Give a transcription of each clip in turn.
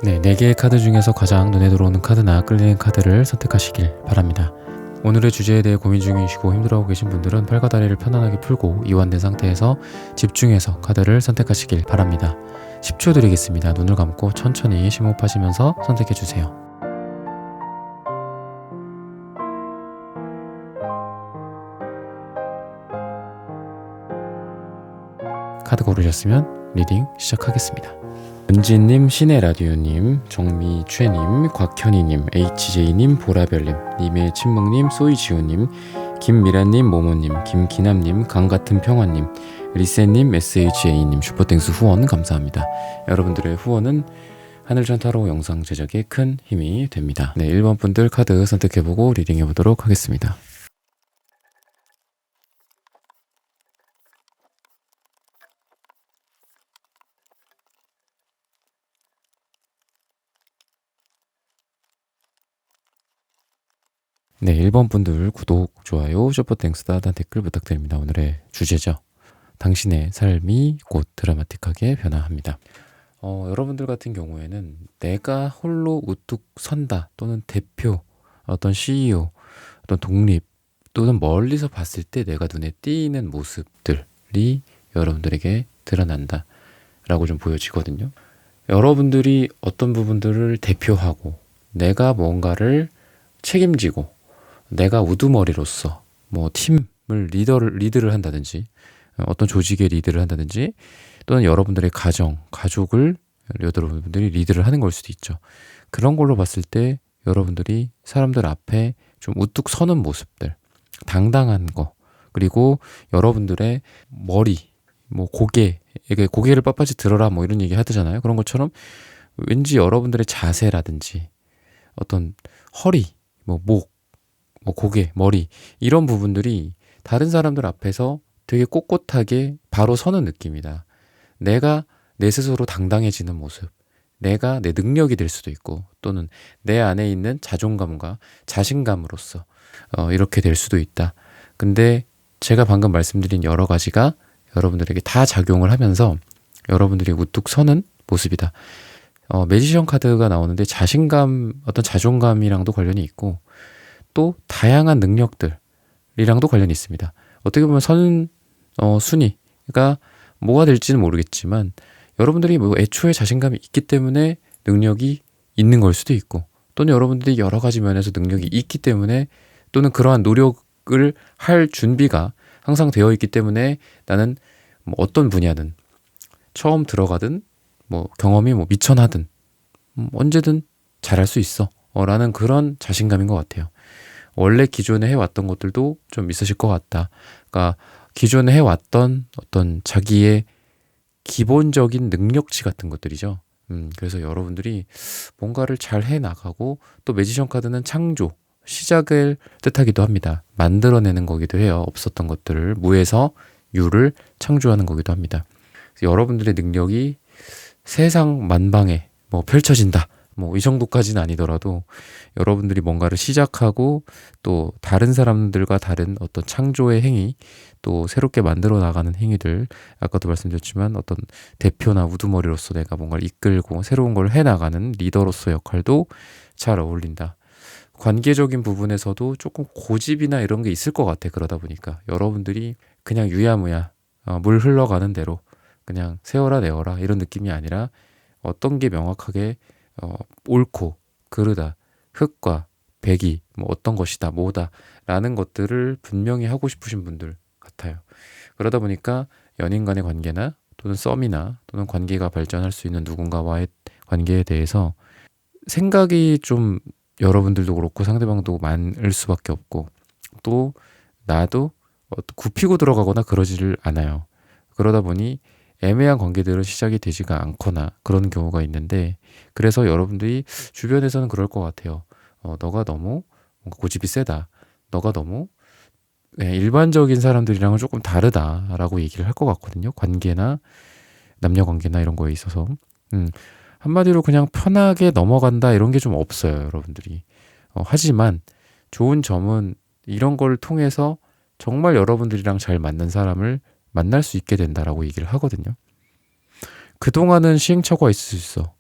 네, 4개의 카드 중에서 가장 눈에 들어오는 카드나 끌리는 카드를 선택하시길 바랍니다. 오늘의 주제에 대해 고민 중이시고 힘들어하고 계신 분들은 팔과 다리를 편안하게 풀고 이완된 상태에서 집중해서 카드를 선택하시길 바랍니다. 10초 드리겠습니다. 눈을 감고 천천히 심호흡하시면서 선택해주세요. 카드 고르셨으면 리딩 시작하겠습니다. 은지님, 신의라디오님, 정미최님, 곽현희님, HJ님, 보라별님, 님의 침묵님, 소이지호님, 김미라님, 모모님, 김기남님, 강같은 평화님, 리세님, SHA님, 슈퍼땡스 후원 감사합니다. 여러분들의 후원은 하늘전타로 영상 제작에 큰 힘이 됩니다. 네, 1번 분들 카드 선택해보고 리딩해보도록 하겠습니다. 네, 1번 분들 구독, 좋아요, 슈퍼땡스 따뜻한 댓글 부탁드립니다. 오늘의 주제죠. 당신의 삶이 곧 드라마틱하게 변화합니다. 여러분들 같은 경우에는 내가 홀로 우뚝 선다 또는 대표, 어떤 CEO, 어떤 독립 또는 멀리서 봤을 때 내가 눈에 띄는 모습들이 여러분들에게 드러난다 라고 좀 보여지거든요. 여러분들이 어떤 부분들을 대표하고 내가 뭔가를 책임지고 내가 우두머리로서 뭐 팀을 리드를 한다든지 어떤 조직의 리드를 한다든지 또는 여러분들의 가족을 여러분들이 리드를 하는 걸 수도 있죠. 그런 걸로 봤을 때 여러분들이 사람들 앞에 좀 우뚝 서는 모습들, 당당한 거, 그리고 여러분들의 머리, 뭐 고개를 빳빳이 들어라 뭐 이런 얘기 하잖아요. 그런 것처럼 왠지 여러분들의 자세라든지 어떤 허리, 목, 고개, 머리 이런 부분들이 다른 사람들 앞에서 되게 꼿꼿하게 바로 서는 느낌이다. 내가 내 스스로 당당해지는 모습, 내가 내 능력이 될 수도 있고 또는 내 안에 있는 자존감과 자신감으로서 이렇게 될 수도 있다. 근데 제가 방금 말씀드린 여러 가지가 여러분들에게 다 작용을 하면서 여러분들이 우뚝 서는 모습이다. 매지션 카드가 나오는데 자신감, 어떤 자존감이랑도 관련이 있고 또 다양한 능력들이랑도 관련이 있습니다. 어떻게 보면 순위가 뭐가 될지는 모르겠지만 여러분들이 뭐 애초에 자신감이 있기 때문에 능력이 있는 걸 수도 있고 또는 여러분들이 여러 가지 면에서 능력이 있기 때문에 또는 그러한 노력을 할 준비가 항상 되어 있기 때문에 나는 뭐 어떤 분야든 처음 들어가든 뭐 경험이 뭐 미천하든 언제든 잘할 수 있어 라는 그런 자신감인 것 같아요. 원래 기존에 해왔던 것들도 좀 있으실 것 같다. 그러니까 기존에 해왔던 어떤 자기의 기본적인 능력치 같은 것들이죠. 그래서 여러분들이 뭔가를 잘 해나가고 또 매지션 카드는 창조, 시작을 뜻하기도 합니다. 만들어내는 거기도 해요. 없었던 것들을 무에서 유를 창조하는 거기도 합니다. 여러분들의 능력이 세상 만방에 펼쳐진다. 이 정도까지는 아니더라도 여러분들이 뭔가를 시작하고 또 다른 사람들과 다른 어떤 창조의 행위 또 새롭게 만들어 나가는 행위들 아까도 말씀드렸지만 어떤 대표나 우두머리로서 내가 뭔가를 이끌고 새로운 걸 해나가는 리더로서 역할도 잘 어울린다. 관계적인 부분에서도 조금 고집이나 이런 게 있을 것 같아. 그러다 보니까 여러분들이 그냥 유야무야 물 흘러가는 대로 그냥 세워라 내워라 이런 느낌이 아니라 어떤 게 명확하게 옳고 그르다, 흑과 백이 어떤 것이다, 뭐다 라는 것들을 분명히 하고 싶으신 분들 같아요. 그러다 보니까 연인 간의 관계나 또는 썸이나 또는 관계가 발전할 수 있는 누군가와의 관계에 대해서 생각이 좀 여러분들도 그렇고 상대방도 많을 수밖에 없고 또 나도 굽히고 들어가거나 그러지를 않아요. 그러다 보니 애매한 관계들은 시작이 되지가 않거나 그런 경우가 있는데 그래서 여러분들이 주변에서는 그럴 것 같아요. 너가 너무 뭔가 고집이 세다. 너가 너무 일반적인 사람들이랑은 조금 다르다라고 얘기를 할 것 같거든요. 관계나 남녀 관계나 이런 거에 있어서 한마디로 그냥 편하게 넘어간다 이런 게 좀 없어요. 여러분들이. 하지만 좋은 점은 이런 걸 통해서 정말 여러분들이랑 잘 맞는 사람을 만날 수 있게 된다라고 얘기를 하거든요. 그동안은 시행착오가 있을 수 있어.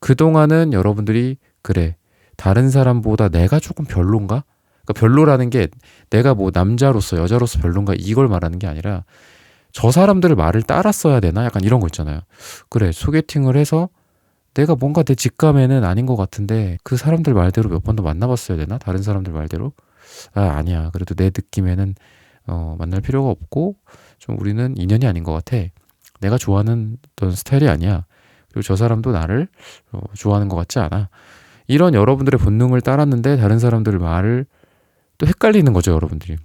그동안은 여러분들이 그래 다른 사람보다 내가 조금 별론가? 그러니까 별로라는 게 내가 뭐 남자로서 여자로서 별론가 이걸 말하는 게 아니라 저 사람들을 말을 따랐어야 되나? 약간 이런 거 있잖아요. 그래 소개팅을 해서 내가 뭔가 내 직감에는 아닌 것 같은데 그 사람들 말대로 몇 번 더 만나봤어야 되나? 다른 사람들 말대로? 아니야. 그래도 내 느낌에는 만날 필요가 없고 좀 우리는 인연이 아닌 것 같아. 내가 좋아하는 어떤 스타일이 아니야. 그리고 저 사람도 나를 좋아하는 것 같지 않아. 이런 여러분들의 본능을 따랐는데 다른 사람들 말을 또 헷갈리는 거죠, 여러분들이.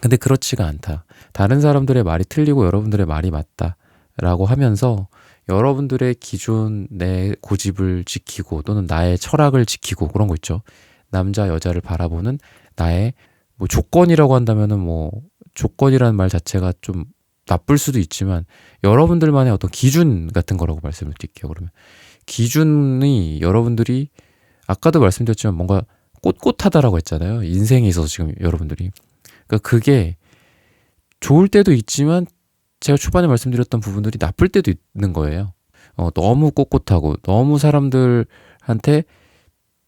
근데 그렇지가 않다. 다른 사람들의 말이 틀리고 여러분들의 말이 맞다라고 하면서 여러분들의 기존 내 고집을 지키고 또는 나의 철학을 지키고 그런 거 있죠. 남자 여자를 바라보는 나의 뭐 조건이라고 한다면은 뭐 조건이라는 말 자체가 좀 나쁠 수도 있지만 여러분들만의 어떤 기준 같은 거라고 말씀을 드릴게요. 그러면 기준이 여러분들이 아까도 말씀드렸지만 뭔가 꼿꼿하다라고 했잖아요. 인생에 있어서 지금 여러분들이. 그러니까 그게 좋을 때도 있지만 제가 초반에 말씀드렸던 부분들이 나쁠 때도 있는 거예요. 너무 꼿꼿하고 너무 사람들한테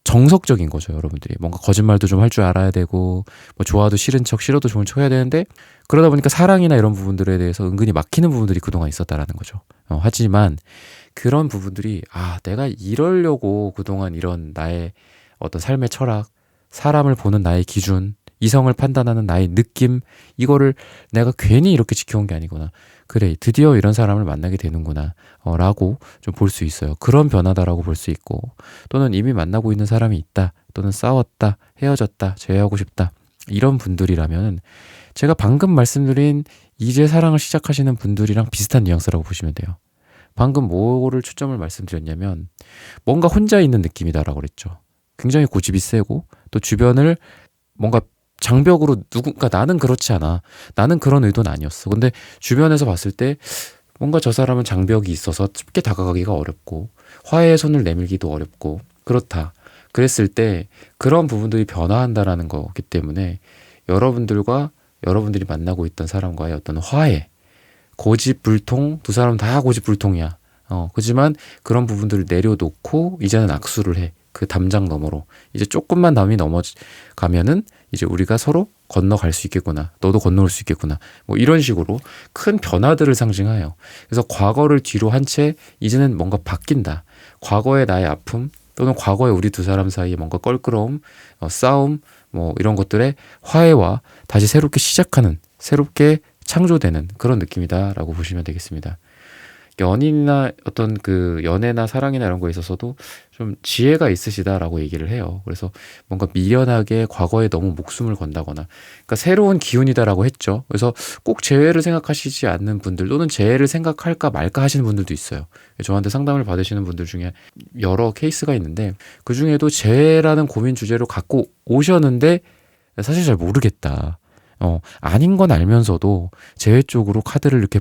정석적인 거죠, 여러분들이. 뭔가 거짓말도 좀 할 줄 알아야 되고, 뭐 좋아도 싫은 척, 싫어도 좋은 척 해야 되는데, 그러다 보니까 사랑이나 이런 부분들에 대해서 은근히 막히는 부분들이 그동안 있었다라는 거죠. 하지만 그런 부분들이, 내가 이러려고 그동안 이런 나의 어떤 삶의 철학, 사람을 보는 나의 기준, 이성을 판단하는 나의 느낌, 이거를 내가 괜히 이렇게 지켜온 게 아니구나. 그래, 드디어 이런 사람을 만나게 되는구나. 라고 좀 볼 수 있어요. 그런 변화다라고 볼 수 있고, 또는 이미 만나고 있는 사람이 있다, 또는 싸웠다, 헤어졌다, 재회하고 싶다. 이런 분들이라면, 제가 방금 말씀드린 이제 사랑을 시작하시는 분들이랑 비슷한 뉘앙스라고 보시면 돼요. 방금 뭐를 초점을 말씀드렸냐면, 뭔가 혼자 있는 느낌이다라고 그랬죠. 굉장히 고집이 세고, 또 주변을 뭔가 장벽으로 그러니까 나는 그렇지 않아. 나는 그런 의도는 아니었어. 근데 주변에서 봤을 때 뭔가 저 사람은 장벽이 있어서 쉽게 다가가기가 어렵고 화해의 손을 내밀기도 어렵고 그렇다. 그랬을 때 그런 부분들이 변화한다라는 거기 때문에 여러분들이 만나고 있던 사람과의 어떤 화해, 고집불통, 두 사람 다 고집불통이야. 그지만 그런 부분들을 내려놓고 이제는 악수를 해. 그 담장 너머로. 이제 조금만 담이 넘어가면은 이제 우리가 서로 건너갈 수 있겠구나. 너도 건너올 수 있겠구나. 뭐 이런 식으로 큰 변화들을 상징해요. 그래서 과거를 뒤로 한 채 이제는 뭔가 바뀐다. 과거의 나의 아픔 또는 과거의 우리 두 사람 사이에 뭔가 껄끄러움, 싸움 뭐 이런 것들의 화해와 다시 새롭게 시작하는, 새롭게 창조되는 그런 느낌이다라고 보시면 되겠습니다. 연인이나 어떤 그 연애나 사랑이나 이런 거에 있어서도 좀 지혜가 있으시다라고 얘기를 해요. 그래서 뭔가 미련하게 과거에 너무 목숨을 건다거나, 그러니까 새로운 기운이다라고 했죠. 그래서 꼭 재회를 생각하시지 않는 분들 또는 재회를 생각할까 말까 하시는 분들도 있어요. 저한테 상담을 받으시는 분들 중에 여러 케이스가 있는데 그 중에도 재회라는 고민 주제로 갖고 오셨는데 사실 잘 모르겠다. 아닌 건 알면서도 재회 쪽으로 카드를 이렇게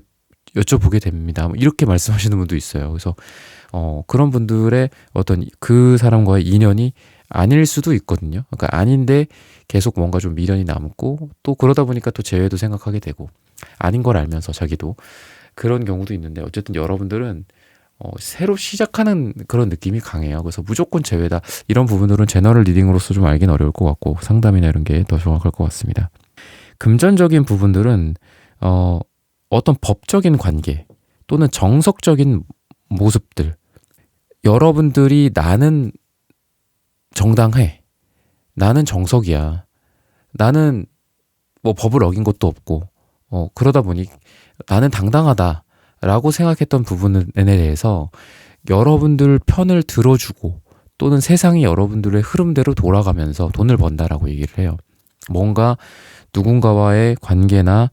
여쭤보게 됩니다. 이렇게 말씀하시는 분도 있어요. 그래서 그런 분들의 어떤 그 사람과의 인연이 아닐 수도 있거든요. 그러니까 아닌데 계속 뭔가 좀 미련이 남고 또 그러다 보니까 또 재회도 생각하게 되고 아닌 걸 알면서 자기도 그런 경우도 있는데 어쨌든 여러분들은 새로 시작하는 그런 느낌이 강해요. 그래서 무조건 재회다. 이런 부분들은 제너럴 리딩으로서 좀 알긴 어려울 것 같고 상담이나 이런 게 더 정확할 것 같습니다. 금전적인 부분들은 어떤 법적인 관계 또는 정석적인 모습들, 여러분들이 나는 정당해, 나는 정석이야, 나는 뭐 법을 어긴 것도 없고 그러다 보니 나는 당당하다라고 생각했던 부분에 대해서 여러분들 편을 들어주고 또는 세상이 여러분들의 흐름대로 돌아가면서 돈을 번다라고 얘기를 해요. 뭔가 누군가와의 관계나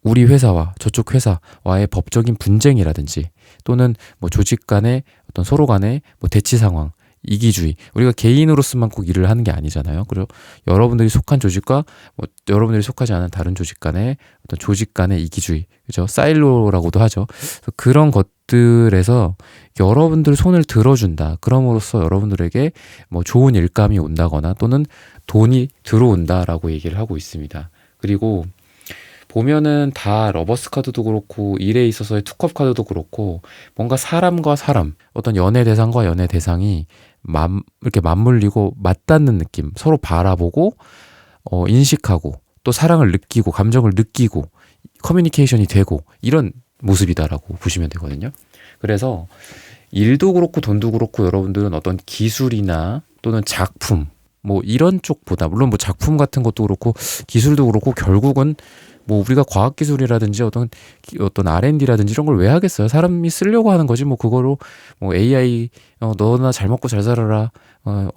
우리 회사와 저쪽 회사와의 법적인 분쟁이라든지 또는 뭐 조직 간의 어떤 서로 간의 뭐 대치 상황, 이기주의. 우리가 개인으로서만 꼭 일을 하는 게 아니잖아요. 그리고 여러분들이 속한 조직과 뭐 여러분들이 속하지 않은 다른 조직 간의 어떤 조직 간의 이기주의. 그죠? 사일로라고도 하죠. 그런 것들에서 여러분들 손을 들어준다. 그럼으로써 여러분들에게 뭐 좋은 일감이 온다거나 또는 돈이 들어온다라고 얘기를 하고 있습니다. 그리고 보면은 다 러버스 카드도 그렇고 일에 있어서의 투컵 카드도 그렇고 뭔가 사람과 사람, 어떤 연애 대상과 연애 대상이 이렇게 맞물리고 맞닿는 느낌, 서로 바라보고 인식하고 또 사랑을 느끼고 감정을 느끼고 커뮤니케이션이 되고 이런 모습이다라고 보시면 되거든요. 그래서 일도 그렇고 돈도 그렇고 여러분들은 어떤 기술이나 또는 작품 뭐 이런 쪽보다 물론 뭐 작품 같은 것도 그렇고 기술도 그렇고 결국은 뭐 우리가 과학기술이라든지 어떤 R&D라든지 이런 걸 왜 하겠어요? 사람이 쓰려고 하는 거지. 뭐 그거로 뭐 AI 너나 잘 먹고 잘 살아라.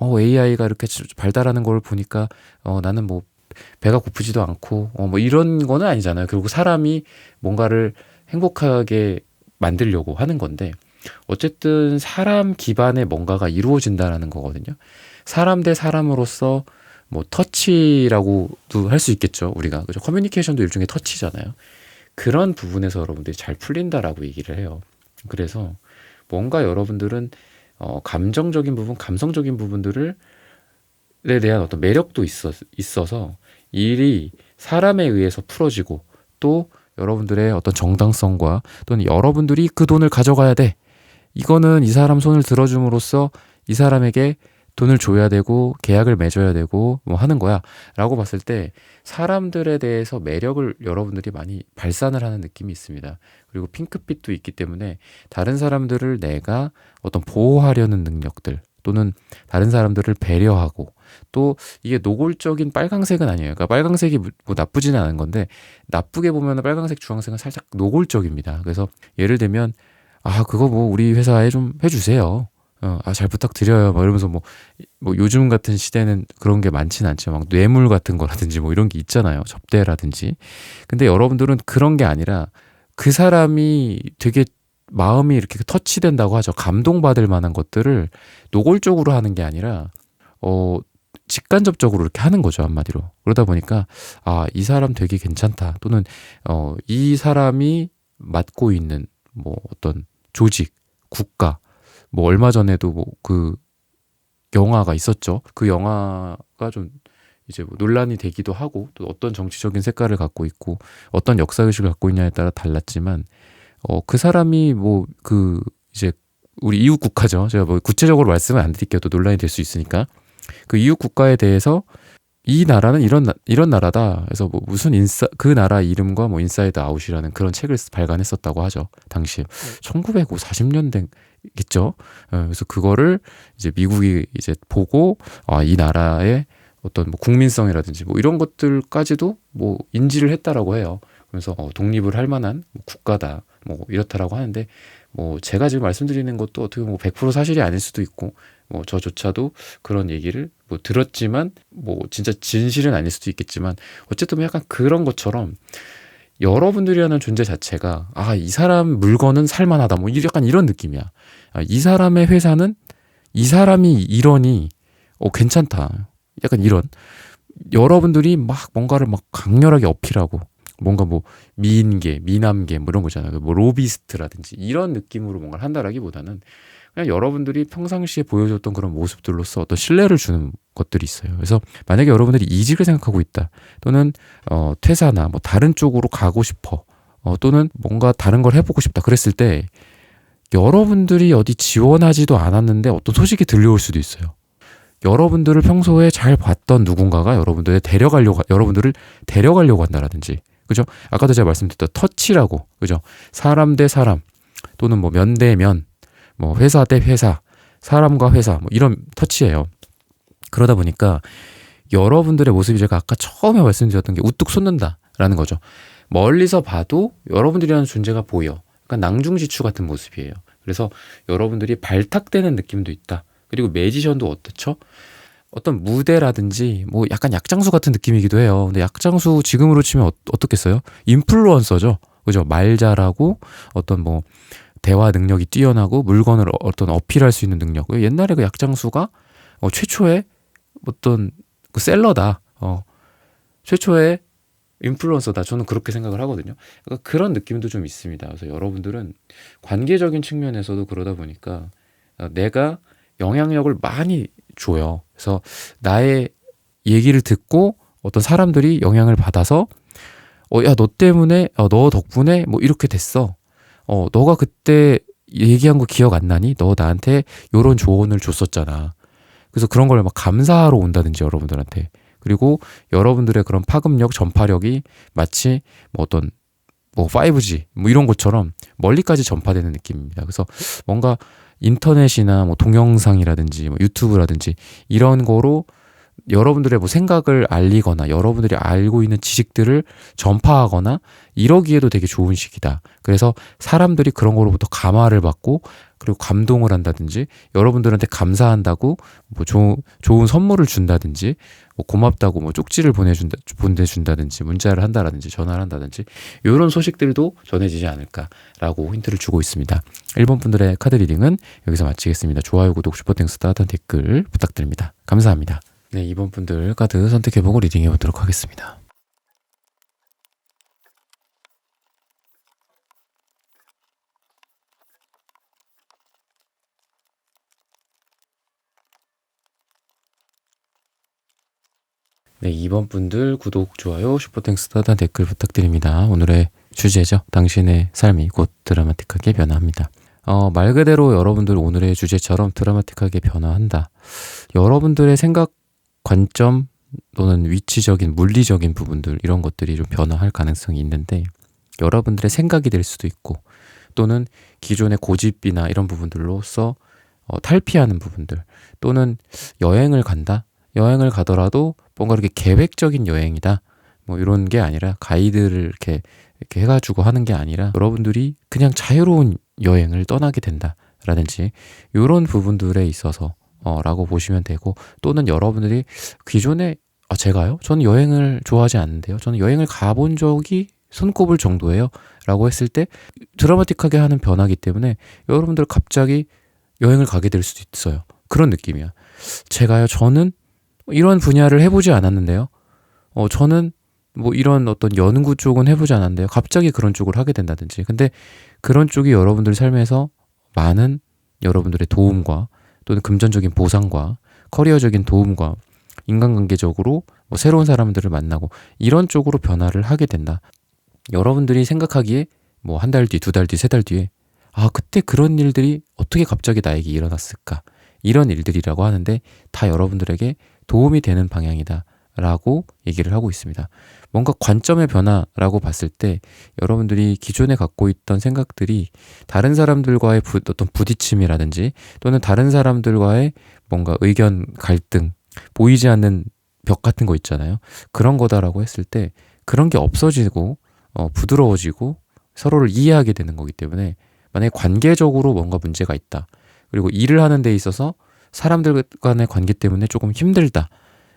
AI가 이렇게 발달하는 걸 보니까 나는 뭐 배가 고프지도 않고 뭐 이런 거는 아니잖아요. 결국 사람이 뭔가를 행복하게 만들려고 하는 건데 어쨌든 사람 기반의 뭔가가 이루어진다라는 거거든요. 사람 대 사람으로서 뭐 터치라고도 할 수 있겠죠. 우리가 그죠? 커뮤니케이션도 일종의 터치잖아요. 그런 부분에서 여러분들이 잘 풀린다라고 얘기를 해요. 그래서 뭔가 여러분들은 감정적인 부분, 감성적인 부분들에 대한 어떤 매력도 있어서 일이 사람에 의해서 풀어지고 또 여러분들의 어떤 정당성과 또는 여러분들이 그 돈을 가져가야 돼. 이거는 이 사람 손을 들어줌으로써 이 사람에게 돈을 줘야 되고 계약을 맺어야 되고 뭐 하는 거야 라고 봤을 때 사람들에 대해서 매력을 여러분들이 많이 발산을 하는 느낌이 있습니다. 그리고 핑크빛도 있기 때문에 다른 사람들을 내가 어떤 보호하려는 능력들 또는 다른 사람들을 배려하고 또 이게 노골적인 빨강색은 아니에요. 그러니까 빨강색이 뭐 나쁘지는 않은 건데 나쁘게 보면 빨강색, 주황색은 살짝 노골적입니다. 그래서 예를 들면 그거 뭐 우리 회사에 좀 해주세요. 잘 부탁드려요. 막 이러면서 뭐 요즘 같은 시대는 그런 게 많지는 않죠. 막 뇌물 같은 거라든지 뭐 이런 게 있잖아요. 접대라든지. 근데 여러분들은 그런 게 아니라 그 사람이 되게 마음이 이렇게 터치된다고 하죠. 감동받을 만한 것들을 노골적으로 하는 게 아니라, 직간접적으로 이렇게 하는 거죠. 한마디로. 그러다 보니까, 이 사람 되게 괜찮다. 또는, 이 사람이 맡고 있는 뭐 어떤 조직, 국가, 뭐 얼마 전에도 뭐 그 영화가 있었죠. 그 영화가 좀 이제 뭐 논란이 되기도 하고 또 어떤 정치적인 색깔을 갖고 있고 어떤 역사의식을 갖고 있냐에 따라 달랐지만 그 사람이 뭐 그 이제 우리 이웃 국가죠. 제가 뭐 구체적으로 말씀을 안 드릴게요. 또 논란이 될 수 있으니까. 그 이웃 국가에 대해서 이 나라는 이런 나라다. 그래서 뭐 무슨 그 나라 이름과 뭐 인사이드 아웃이라는 그런 책을 발간했었다고 하죠. 당시 1940년대겠죠. 그래서 그거를 이제 미국이 이제 보고 이 나라의 어떤 뭐 국민성이라든지 뭐 이런 것들까지도 뭐 인지를 했다라고 해요. 그래서 독립을 할 만한 국가다. 뭐 이렇다라고 하는데 뭐 제가 지금 말씀드리는 것도 어떻게 보면 100% 사실이 아닐 수도 있고 뭐 저조차도 그런 얘기를 뭐 들었지만 뭐 진짜 진실은 아닐 수도 있겠지만 어쨌든 약간 그런 것처럼 여러분들이라는 존재 자체가 이 사람 물건은 살만하다 뭐 약간 이런 느낌이야. 이 사람의 회사는 이 사람이 이러니 괜찮다. 약간 이런 여러분들이 막 뭔가를 막 강렬하게 어필하고 뭔가 뭐 미인계, 미남계 뭐 이런 거잖아요. 뭐 로비스트라든지 이런 느낌으로 뭔가를 한다라기보다는 그냥 여러분들이 평상시에 보여줬던 그런 모습들로서 어떤 신뢰를 주는 것들이 있어요. 그래서 만약에 여러분들이 이직을 생각하고 있다 또는 퇴사나 뭐 다른 쪽으로 가고 싶어 또는 뭔가 다른 걸 해보고 싶다 그랬을 때 여러분들이 어디 지원하지도 않았는데 어떤 소식이 들려올 수도 있어요. 여러분들을 평소에 잘 봤던 누군가가 여러분들을 데려가려고 한다라든지 그죠? 아까도 제가 말씀드렸던 터치라고 그죠? 사람 대 사람 또는 뭐 면 대 면 뭐 회사 대 회사 사람과 회사 뭐 이런 터치예요. 그러다 보니까 여러분들의 모습이 제가 아까 처음에 말씀드렸던 게 우뚝 솟는다라는 거죠. 멀리서 봐도 여러분들이라는 존재가 보여. 약간 낭중지추 같은 모습이에요. 그래서 여러분들이 발탁되는 느낌도 있다. 그리고 매지션도 어떻죠? 어떤 무대라든지 뭐 약간 약장수 같은 느낌이기도 해요. 근데 약장수 지금으로 치면 어떻겠어요? 인플루언서죠. 그죠? 말 잘하고 어떤 뭐 대화 능력이 뛰어나고 물건을 어떤 어필할 수 있는 능력. 옛날에 그 약장수가 최초의 어떤 그 셀러다. 최초의 인플루언서다. 저는 그렇게 생각을 하거든요. 그러니까 그런 느낌도 좀 있습니다. 그래서 여러분들은 관계적인 측면에서도 그러다 보니까 내가 영향력을 많이 줘요. 그래서 나의 얘기를 듣고 어떤 사람들이 영향을 받아서 야, 너 때문에, 너 덕분에 뭐 이렇게 됐어. 너가 그때 얘기한 거 기억 안 나니? 너 나한테 요런 조언을 줬었잖아. 그래서 그런 걸 막 감사하러 온다든지 여러분들한테. 그리고 여러분들의 그런 파급력, 전파력이 마치 뭐 어떤 뭐 5G 뭐 이런 것처럼 멀리까지 전파되는 느낌입니다. 그래서 뭔가 인터넷이나 뭐 동영상이라든지 뭐 유튜브라든지 이런 거로 여러분들의 뭐 생각을 알리거나 여러분들이 알고 있는 지식들을 전파하거나 이러기에도 되게 좋은 시기다. 그래서 사람들이 그런 거로부터 감화를 받고 그리고 감동을 한다든지 여러분들한테 감사한다고 뭐 좋은 선물을 준다든지 뭐 고맙다고 뭐 쪽지를 보내준다든지 문자를 한다든지 전화를 한다든지 이런 소식들도 전해지지 않을까라고 힌트를 주고 있습니다. 1번 분들의 카드 리딩은 여기서 마치겠습니다. 좋아요, 구독, 슈퍼땡스, 따뜻한 댓글 부탁드립니다. 감사합니다. 네, 2번 분들 카드 선택해보고 리딩해보도록 하겠습니다. 네, 2번 분들 구독, 좋아요, 슈퍼땡스, 따뜻한 댓글 부탁드립니다. 오늘의 주제죠. 당신의 삶이 곧 드라마틱하게 변화합니다. 말 그대로 여러분들 오늘의 주제처럼 드라마틱하게 변화한다. 여러분들의 생각, 관점 또는 위치적인 물리적인 부분들 이런 것들이 좀 변화할 가능성이 있는데 여러분들의 생각이 될 수도 있고 또는 기존의 고집이나 이런 부분들로서 탈피하는 부분들 또는 여행을 간다. 여행을 가더라도 뭔가 이렇게 계획적인 여행이다. 뭐 이런 게 아니라 가이드를 이렇게 해가지고 하는 게 아니라 여러분들이 그냥 자유로운 여행을 떠나게 된다라든지 이런 부분들에 있어서 라고 보시면 되고 또는 여러분들이 기존에 제가요? 저는 여행을 좋아하지 않는데요. 저는 여행을 가본 적이 손꼽을 정도예요. 라고 했을 때 드라마틱하게 하는 변화기 때문에 여러분들 갑자기 여행을 가게 될 수도 있어요. 그런 느낌이야. 제가요? 저는 이런 분야를 해보지 않았는데요. 저는 뭐 이런 어떤 연구 쪽은 해보지 않았는데요. 갑자기 그런 쪽을 하게 된다든지. 근데 그런 쪽이 여러분들 삶에서 많은 여러분들의 도움과 또는 금전적인 보상과 커리어적인 도움과 인간관계적으로 뭐 새로운 사람들을 만나고 이런 쪽으로 변화를 하게 된다. 여러분들이 생각하기에 뭐 한 달 뒤, 두 달 뒤, 세 달 뒤에 그때 그런 일들이 어떻게 갑자기 나에게 일어났을까? 이런 일들이라고 하는데 다 여러분들에게 도움이 되는 방향이다. 라고 얘기를 하고 있습니다. 뭔가 관점의 변화라고 봤을 때 여러분들이 기존에 갖고 있던 생각들이 다른 사람들과의 어떤 부딪힘이라든지 또는 다른 사람들과의 뭔가 의견 갈등, 보이지 않는 벽 같은 거 있잖아요. 그런 거다라고 했을 때 그런 게 없어지고 부드러워지고 서로를 이해하게 되는 거기 때문에 만약에 관계적으로 뭔가 문제가 있다. 그리고 일을 하는 데 있어서 사람들 간의 관계 때문에 조금 힘들다.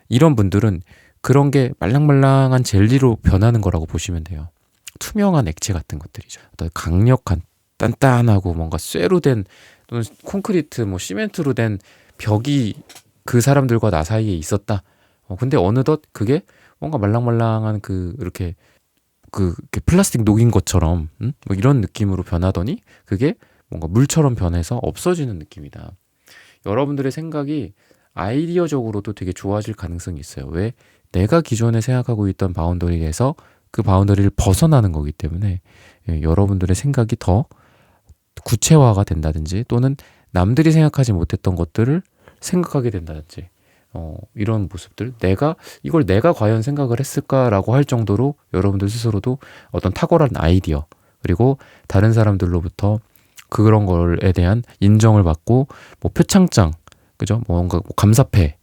이런 분들은 그런 게 말랑말랑한 젤리로 변하는 거라고 보시면 돼요. 투명한 액체 같은 것들이죠. 어떤 강력한 단단하고 뭔가 쇠로 된 또는 콘크리트, 뭐 시멘트로 된 벽이 그 사람들과 나 사이에 있었다. 근데 어느덧 그게 뭔가 말랑말랑한 이렇게 플라스틱 녹인 것처럼 뭐 이런 느낌으로 변하더니 그게 뭔가 물처럼 변해서 없어지는 느낌이다. 여러분들의 생각이 아이디어적으로도 되게 좋아질 가능성이 있어요. 왜? 내가 기존에 생각하고 있던 바운더리에서 그 바운더리를 벗어나는 거기 때문에 여러분들의 생각이 더 구체화가 된다든지 또는 남들이 생각하지 못했던 것들을 생각하게 된다든지 이런 모습들 이걸 내가 과연 생각을 했을까라고 할 정도로 여러분들 스스로도 어떤 탁월한 아이디어 그리고 다른 사람들로부터 그런 거에 대한 인정을 받고 뭐 표창장 그죠? 뭔가 뭐 감사패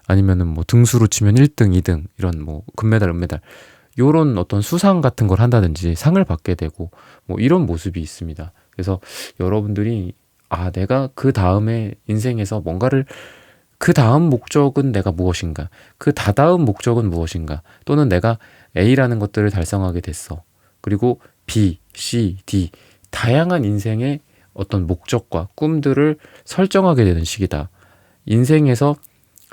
아니면은 뭐 등수로 치면 1등, 2등 이런 뭐 금메달, 은메달 요런 어떤 수상 같은 걸 한다든지 상을 받게 되고 뭐 이런 모습이 있습니다. 그래서 여러분들이 내가 그 다음에 인생에서 뭔가를 그 다음 목적은 내가 무엇인가? 그 다다음 목적은 무엇인가? 또는 내가 A라는 것들을 달성하게 됐어. 그리고 B, C, D 다양한 인생의 어떤 목적과 꿈들을 설정하게 되는 시기다. 인생에서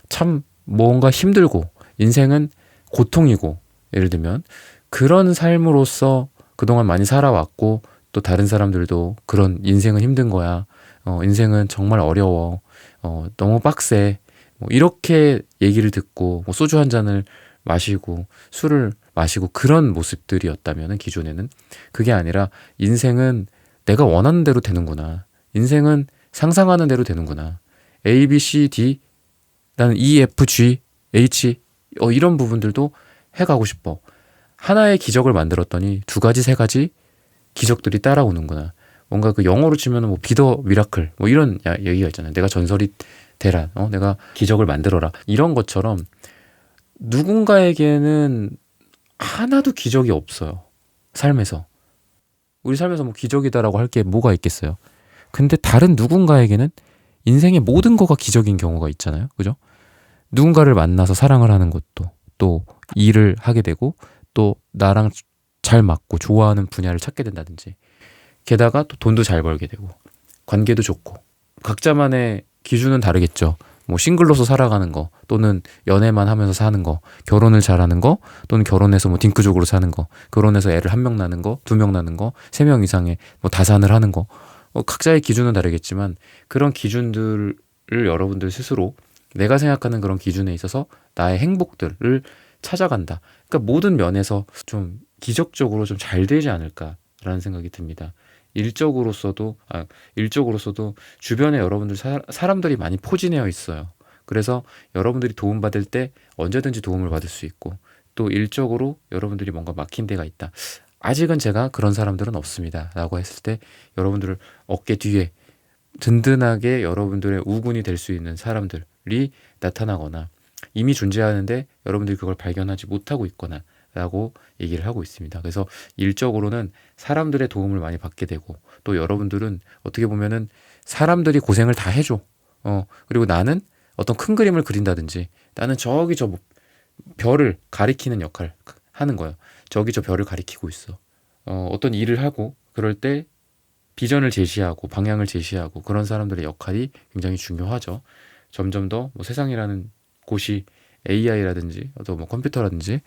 참 뭔가 힘들고 인생은 고통이고 예를 들면 그런 삶으로서 그동안 많이 살아왔고 또 다른 사람들도 그런 인생은 힘든 거야. 인생은 정말 어려워. 너무 빡세. 뭐 이렇게 얘기를 듣고 뭐 소주 한 잔을 마시고 술을 마시고 그런 모습들이었다면 기존에는 그게 아니라 인생은 내가 원하는 대로 되는구나. 인생은 상상하는 대로 되는구나. A, B, C, D 나는 E, F, G, H 이런 부분들도 해가고 싶어. 하나의 기적을 만들었더니 두 가지, 세 가지 기적들이 따라오는구나. 뭔가 그 영어로 치면 뭐 비더 미라클 뭐 이런 얘기가 있잖아요. 내가 전설이 되라. 내가 기적을 만들어라. 이런 것처럼 누군가에게는 하나도 기적이 없어요. 삶에서. 우리 삶에서 뭐 기적이다라고 할 게 뭐가 있겠어요. 근데 다른 누군가에게는 인생의 모든 거가 기적인 경우가 있잖아요. 그죠? 누군가를 만나서 사랑을 하는 것도, 또 일을 하게 되고, 또 나랑 잘 맞고 좋아하는 분야를 찾게 된다든지, 게다가 또 돈도 잘 벌게 되고, 관계도 좋고, 각자만의 기준은 다르겠죠. 뭐 싱글로서 살아가는 거, 또는 연애만 하면서 사는 거, 결혼을 잘하는 거, 또는 결혼해서 뭐 딩크족으로 사는 거, 결혼해서 애를 1명 낳는 거, 2명 낳는 거, 3명 이상의 뭐 다산을 하는 거, 각자의 기준은 다르겠지만 그런 기준들을 여러분들 스스로 내가 생각하는 그런 기준에 있어서 나의 행복들을 찾아간다. 그러니까 모든 면에서 좀 기적적으로 좀 잘 되지 않을까라는 생각이 듭니다. 일적으로서도 주변에 여러분들 사람들이 많이 포진되어 있어요. 그래서 여러분들이 도움받을 때 언제든지 도움을 받을 수 있고, 또 일적으로 여러분들이 뭔가 막힌 데가 있다. 아직은 제가 그런 사람들은 없습니다 라고 했을 때 여러분들을 어깨 뒤에 든든하게 여러분들의 우군이 될 수 있는 사람들이 나타나거나 이미 존재하는데 여러분들이 그걸 발견하지 못하고 있거나 라고 얘기를 하고 있습니다. 그래서 일적으로는 사람들의 도움을 많이 받게 되고, 또 여러분들은 어떻게 보면은 사람들이 고생을 다 해줘. 그리고 나는 어떤 큰 그림을 그린다든지, 나는 저기 저 별을 가리키는 역할 하는 거예요. 저기 저 별을 가리키고 있어. 어떤 일을 하고 그럴 때 비전을 제시하고 방향을 제시하고 그런 사람들의 역할이 굉장히 중요하죠. 점점 더 뭐 세상이라는 곳이 AI라든지 또 뭐 컴퓨터라든지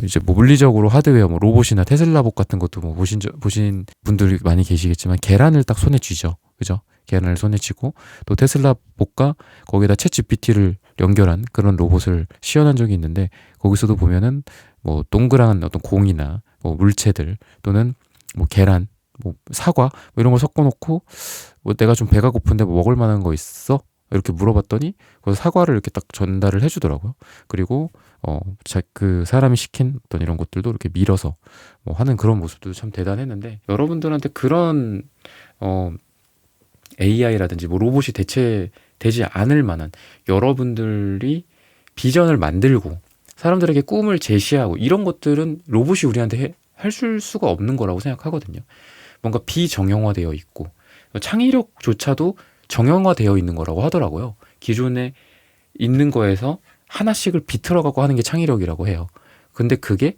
이제 뭐 물리적으로 하드웨어 뭐 로봇이나 테슬라봇 같은 것도 뭐 보신 분들이 많이 계시겠지만 계란을 딱 손에 쥐죠. 그죠? 계란을 손에 쥐고 또 테슬라봇과 거기다 챗 GPT를 연결한 그런 로봇을 시연한 적이 있는데, 거기서도 보면은 뭐 동그란 어떤 공이나 뭐 물체들 또는 뭐 계란, 뭐 사과 뭐 이런 걸 섞어놓고 뭐 내가 좀 배가 고픈데 뭐 먹을 만한 거 있어? 이렇게 물어봤더니 그 사과를 이렇게 딱 전달을 해주더라고요. 그리고 그 사람이 시킨 어떤 이런 것들도 이렇게 밀어서 뭐 하는 그런 모습도 참 대단했는데, 여러분들한테 그런 AI라든지 뭐 로봇이 대체되지 않을 만한 여러분들이 비전을 만들고 사람들에게 꿈을 제시하고 이런 것들은 로봇이 우리한테 해줄 수가 없는 거라고 생각하거든요. 뭔가 비정형화되어 있고 창의력조차도 정형화되어 있는 거라고 하더라고요. 기존에 있는 거에서 하나씩을 비틀어가고 하는 게 창의력이라고 해요. 근데 그게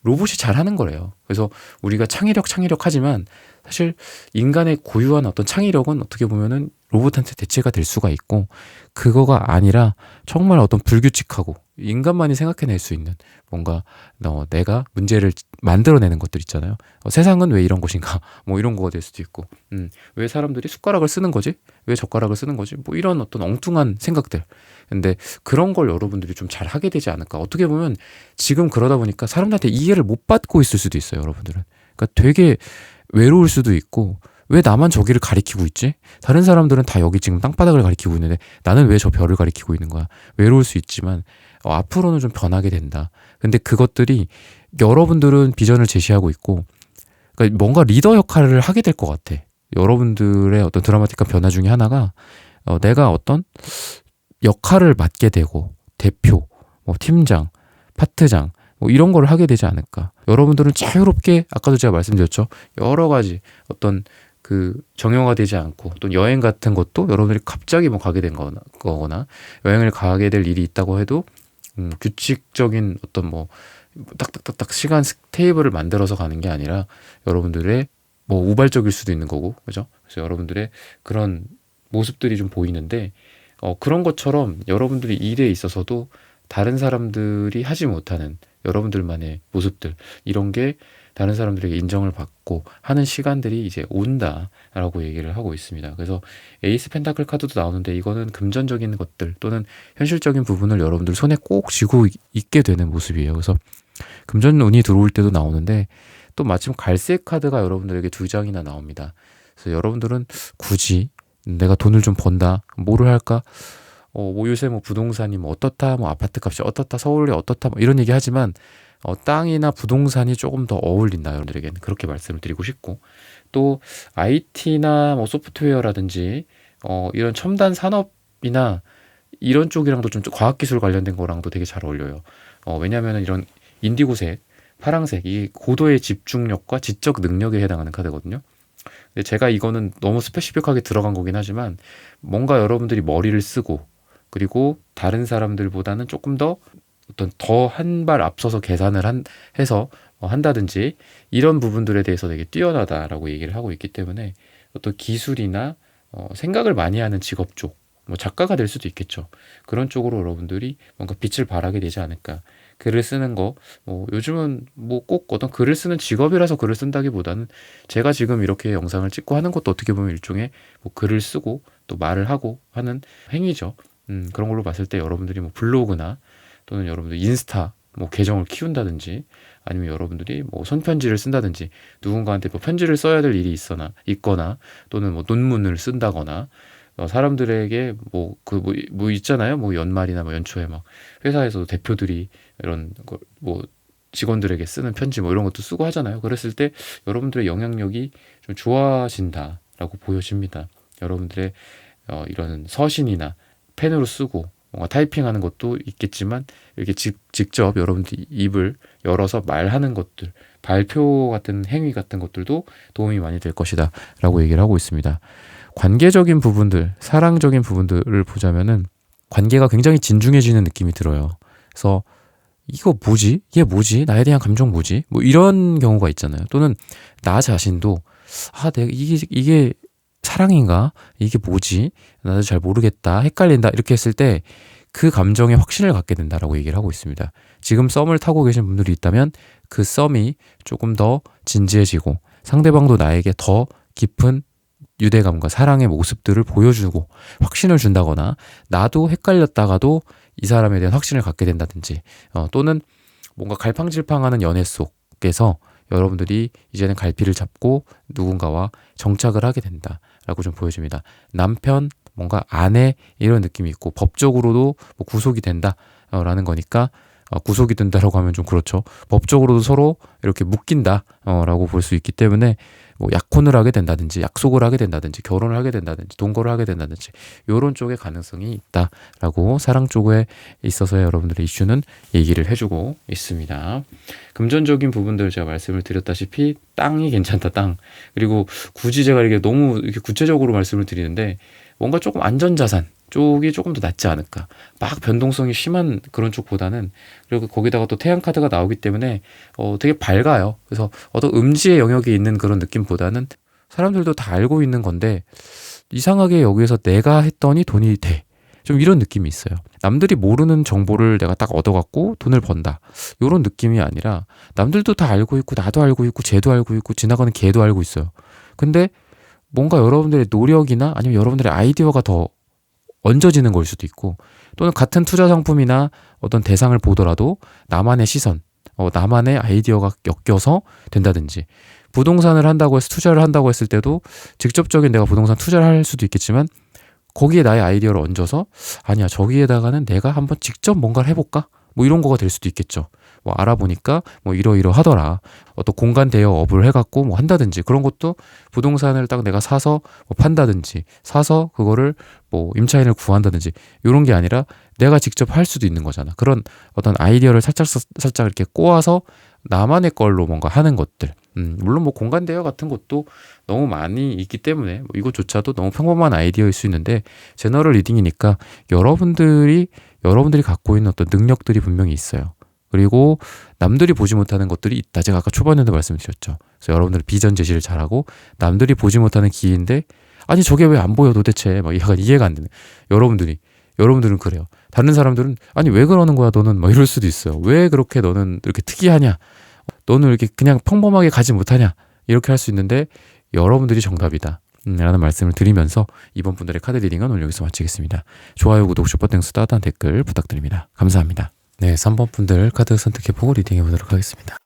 로봇이 잘하는 거래요. 그래서 우리가 창의력 하지만 사실 인간의 고유한 어떤 창의력은 어떻게 보면은 로봇한테 대체가 될 수가 있고, 그거가 아니라 정말 어떤 불규칙하고 인간만이 생각해낼 수 있는 뭔가 내가 문제를 만들어내는 것들 있잖아요. 세상은 왜 이런 것인가 뭐 이런 거가 될 수도 있고, 왜 사람들이 숟가락을 쓰는 거지? 왜 젓가락을 쓰는 거지? 뭐 이런 어떤 엉뚱한 생각들. 근데 그런 걸 여러분들이 좀 잘 하게 되지 않을까. 어떻게 보면 지금 그러다 보니까 사람들한테 이해를 못 받고 있을 수도 있어요, 여러분들은. 그러니까 되게 외로울 수도 있고, 왜 나만 저기를 가리키고 있지? 다른 사람들은 다 여기 지금 땅바닥을 가리키고 있는데 나는 왜 저 별을 가리키고 있는 거야? 외로울 수 있지만 앞으로는 좀 변하게 된다. 근데 그것들이 여러분들은 비전을 제시하고 있고, 그러니까 뭔가 리더 역할을 하게 될 것 같아. 여러분들의 어떤 드라마틱한 변화 중에 하나가 내가 어떤 역할을 맡게 되고, 대표, 뭐 팀장, 파트장 뭐 이런 걸 하게 되지 않을까. 여러분들은 자유롭게, 아까도 제가 말씀드렸죠, 여러 가지 어떤 그 정형화되지 않고, 또 여행 같은 것도 여러분들이 갑자기 뭐 가게 된 거거나 여행을 가게 될 일이 있다고 해도 규칙적인 어떤 뭐 딱딱딱딱 시간 테이블을 만들어서 가는 게 아니라 여러분들의 뭐 우발적일 수도 있는 거고, 그죠? 그래서 여러분들의 그런 모습들이 좀 보이는데, 그런 것처럼 여러분들이 일에 있어서도 다른 사람들이 하지 못하는 여러분들만의 모습들, 이런 게 다른 사람들에게 인정을 받고 하는 시간들이 이제 온다라고 얘기를 하고 있습니다. 그래서 에이스 펜타클 카드도 나오는데 이거는 금전적인 것들 또는 현실적인 부분을 여러분들 손에 꼭 쥐고 있게 되는 모습이에요. 그래서 금전 운이 들어올 때도 나오는데 또 마침 갈색 카드가 여러분들에게 2장이나 나옵니다. 그래서 여러분들은 굳이 내가 돈을 좀 번다, 뭐를 할까? 뭐 요새 뭐 부동산이 뭐 어떻다, 뭐 아파트 값이 어떻다, 서울이 어떻다, 뭐 이런 얘기 하지만 땅이나 부동산이 조금 더 어울린다, 여러분들에게는 그렇게 말씀을 드리고 싶고, 또 IT나 뭐 소프트웨어라든지 이런 첨단 산업이나 이런 쪽이랑도 좀 과학기술 관련된 거랑도 되게 잘 어울려요. 왜냐하면 이런 인디고색, 파랑색, 이 고도의 집중력과 지적 능력에 해당하는 카드거든요. 근데 제가 이거는 너무 스페시픽하게 들어간 거긴 하지만 뭔가 여러분들이 머리를 쓰고 그리고 다른 사람들보다는 조금 더 어떤 더 한 발 앞서서 계산을 해서 한다든지 이런 부분들에 대해서 되게 뛰어나다라고 얘기를 하고 있기 때문에 어떤 기술이나 생각을 많이 하는 직업 쪽, 뭐 작가가 될 수도 있겠죠. 그런 쪽으로 여러분들이 뭔가 빛을 발하게 되지 않을까. 글을 쓰는 거, 요즘은 뭐 꼭 어떤 글을 쓰는 직업이라서 글을 쓴다기보다는 제가 지금 이렇게 영상을 찍고 하는 것도 어떻게 보면 일종의 뭐 글을 쓰고 또 말을 하고 하는 행위죠. 그런 걸로 봤을 때 여러분들이 뭐 블로그나 또는 여러분들 인스타 뭐 계정을 키운다든지 아니면 여러분들이 뭐 손편지를 쓴다든지 누군가한테 뭐 편지를 써야 될 일이 있거나 또는 뭐 논문을 쓴다거나 사람들에게 뭐 있잖아요. 뭐 연말이나 뭐 연초에 막 회사에서 대표들이 이런 뭐 직원들에게 쓰는 편지 뭐 이런 것도 쓰고 하잖아요. 그랬을 때 여러분들의 영향력이 좀 좋아진다라고 보여집니다. 여러분들의 이런 서신이나 펜으로 쓰고 뭔가 타이핑하는 것도 있겠지만 이렇게 직접 여러분들이 입을 열어서 말하는 것들, 발표 같은 행위 같은 것들도 도움이 많이 될 것이다 라고 얘기를 하고 있습니다. 관계적인 부분들, 사랑적인 부분들을 보자면은 관계가 굉장히 진중해지는 느낌이 들어요. 그래서 이거 뭐지? 이게 뭐지? 나에 대한 감정 뭐지? 뭐 이런 경우가 있잖아요. 또는 나 자신도 내가 이게 사랑인가? 이게 뭐지? 나도 잘 모르겠다. 헷갈린다. 이렇게 했을 때 그 감정에 확신을 갖게 된다라고 얘기를 하고 있습니다. 지금 썸을 타고 계신 분들이 있다면 그 썸이 조금 더 진지해지고 상대방도 나에게 더 깊은 유대감과 사랑의 모습들을 보여주고 확신을 준다거나 나도 헷갈렸다가도 이 사람에 대한 확신을 갖게 된다든지 또는 뭔가 갈팡질팡하는 연애 속에서 여러분들이 이제는 갈피를 잡고 누군가와 정착을 하게 된다라고 좀 보여집니다. 남편, 뭔가 아내 이런 느낌이 있고 법적으로도 뭐 구속이 된다라는 거니까 구속이 된다라고 하면 좀 그렇죠. 법적으로도 서로 이렇게 묶인다라고 볼 수 있기 때문에 뭐 약혼을 하게 된다든지 약속을 하게 된다든지 결혼을 하게 된다든지 동거를 하게 된다든지 이런 쪽의 가능성이 있다라고 사랑 쪽에 있어서 여러분들의 이슈는 얘기를 해주고 있습니다. 금전적인 부분들 제가 말씀을 드렸다시피 땅이 괜찮다, 땅. 그리고 굳이 제가 이렇게 너무 이렇게 구체적으로 말씀을 드리는데 뭔가 조금 안전자산 쪽이 조금 더 낫지 않을까. 막 변동성이 심한 그런 쪽보다는 그리고 거기다가 또 태양 카드가 나오기 때문에 되게 밝아요. 그래서 어떤 음지의 영역에 있는 그런 느낌보다는 사람들도 다 알고 있는 건데 이상하게 여기에서 내가 했더니 돈이 돼. 좀 이런 느낌이 있어요. 남들이 모르는 정보를 내가 딱 얻어갖고 돈을 번다. 이런 느낌이 아니라 남들도 다 알고 있고 나도 알고 있고 쟤도 알고 있고 지나가는 개도 알고 있어요. 근데 뭔가 여러분들의 노력이나 아니면 여러분들의 아이디어가 더 얹어지는 걸 수도 있고 또는 같은 투자 상품이나 어떤 대상을 보더라도 나만의 시선, 나만의 아이디어가 엮여서 된다든지 부동산을 한다고 해서 투자를 한다고 했을 때도 직접적인 내가 부동산 투자를 할 수도 있겠지만 거기에 나의 아이디어를 얹어서 아니야 저기에다가는 내가 한번 직접 뭔가를 해볼까? 뭐 이런 거가 될 수도 있겠죠. 뭐 알아보니까 뭐 이러이러하더라. 어떤 공간 대여업을 해갖고 뭐 한다든지 그런 것도 부동산을 딱 내가 사서 뭐 판다든지 사서 그거를 뭐 임차인을 구한다든지 이런 게 아니라 내가 직접 할 수도 있는 거잖아. 그런 어떤 아이디어를 살짝 이렇게 꼬아서 나만의 걸로 뭔가 하는 것들. 물론 뭐 공간 대여 같은 것도 너무 많이 있기 때문에 뭐 이것조차도 너무 평범한 아이디어일 수 있는데 제너럴 리딩이니까 여러분들이 갖고 있는 어떤 능력들이 분명히 있어요. 그리고 남들이 보지 못하는 것들이 있다. 제가 아까 초반에도 말씀드렸죠. 그래서 여러분들 비전 제시를 잘하고 남들이 보지 못하는 기회인데 아니 저게 왜 안 보여 도대체 막 약간 이해가 안 되는 여러분들은 그래요. 다른 사람들은 아니 왜 그러는 거야 너는 막 이럴 수도 있어요. 왜 그렇게 너는 이렇게 특이하냐 너는 이렇게 그냥 평범하게 가지 못하냐? 이렇게 할 수 있는데 여러분들이 정답이다. 라는 말씀을 드리면서 이번 분들의 카드 리딩은 오늘 여기서 마치겠습니다. 좋아요, 구독, 슈퍼땡스, 따뜻한 댓글 부탁드립니다. 감사합니다. 네, 3번 분들 카드 선택해보고 리딩해보도록 하겠습니다.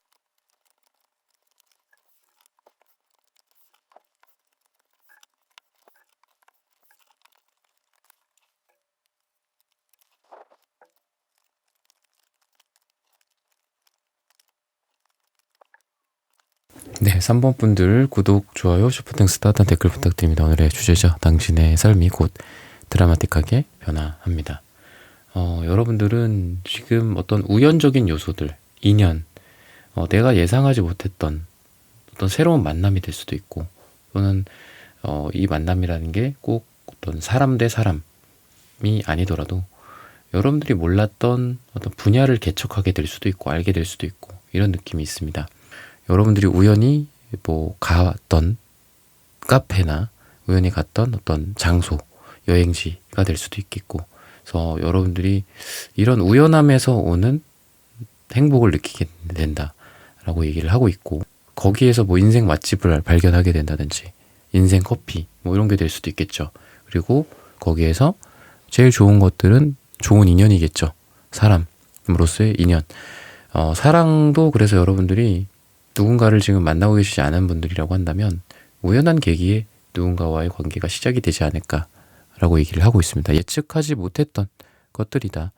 네, 3번 분들 구독, 좋아요, 슈퍼땡스, 따뜻한 댓글 부탁드립니다. 오늘의 주제죠. 당신의 삶이 곧 드라마틱하게 변화합니다. 여러분들은 지금 어떤 우연적인 요소들, 인연, 내가 예상하지 못했던 어떤 새로운 만남이 될 수도 있고, 또는 이 만남이라는 게 꼭 어떤 사람 대 사람이 아니더라도 여러분들이 몰랐던 어떤 분야를 개척하게 될 수도 있고 알게 될 수도 있고 이런 느낌이 있습니다. 여러분들이 우연히 뭐 갔던 카페나 우연히 갔던 어떤 장소, 여행지가 될 수도 있겠고, 그래서 여러분들이 이런 우연함에서 오는 행복을 느끼게 된다라고 얘기를 하고 있고, 거기에서 뭐 인생 맛집을 발견하게 된다든지 인생 커피 뭐 이런 게 될 수도 있겠죠. 그리고 거기에서 제일 좋은 것들은 좋은 인연이겠죠. 사람으로서의 인연. 사랑도 그래서 여러분들이 누군가를 지금 만나고 계시지 않은 분들이라고 한다면 우연한 계기에 누군가와의 관계가 시작이 되지 않을까라고 얘기를 하고 있습니다. 예측하지 못했던 것들이다.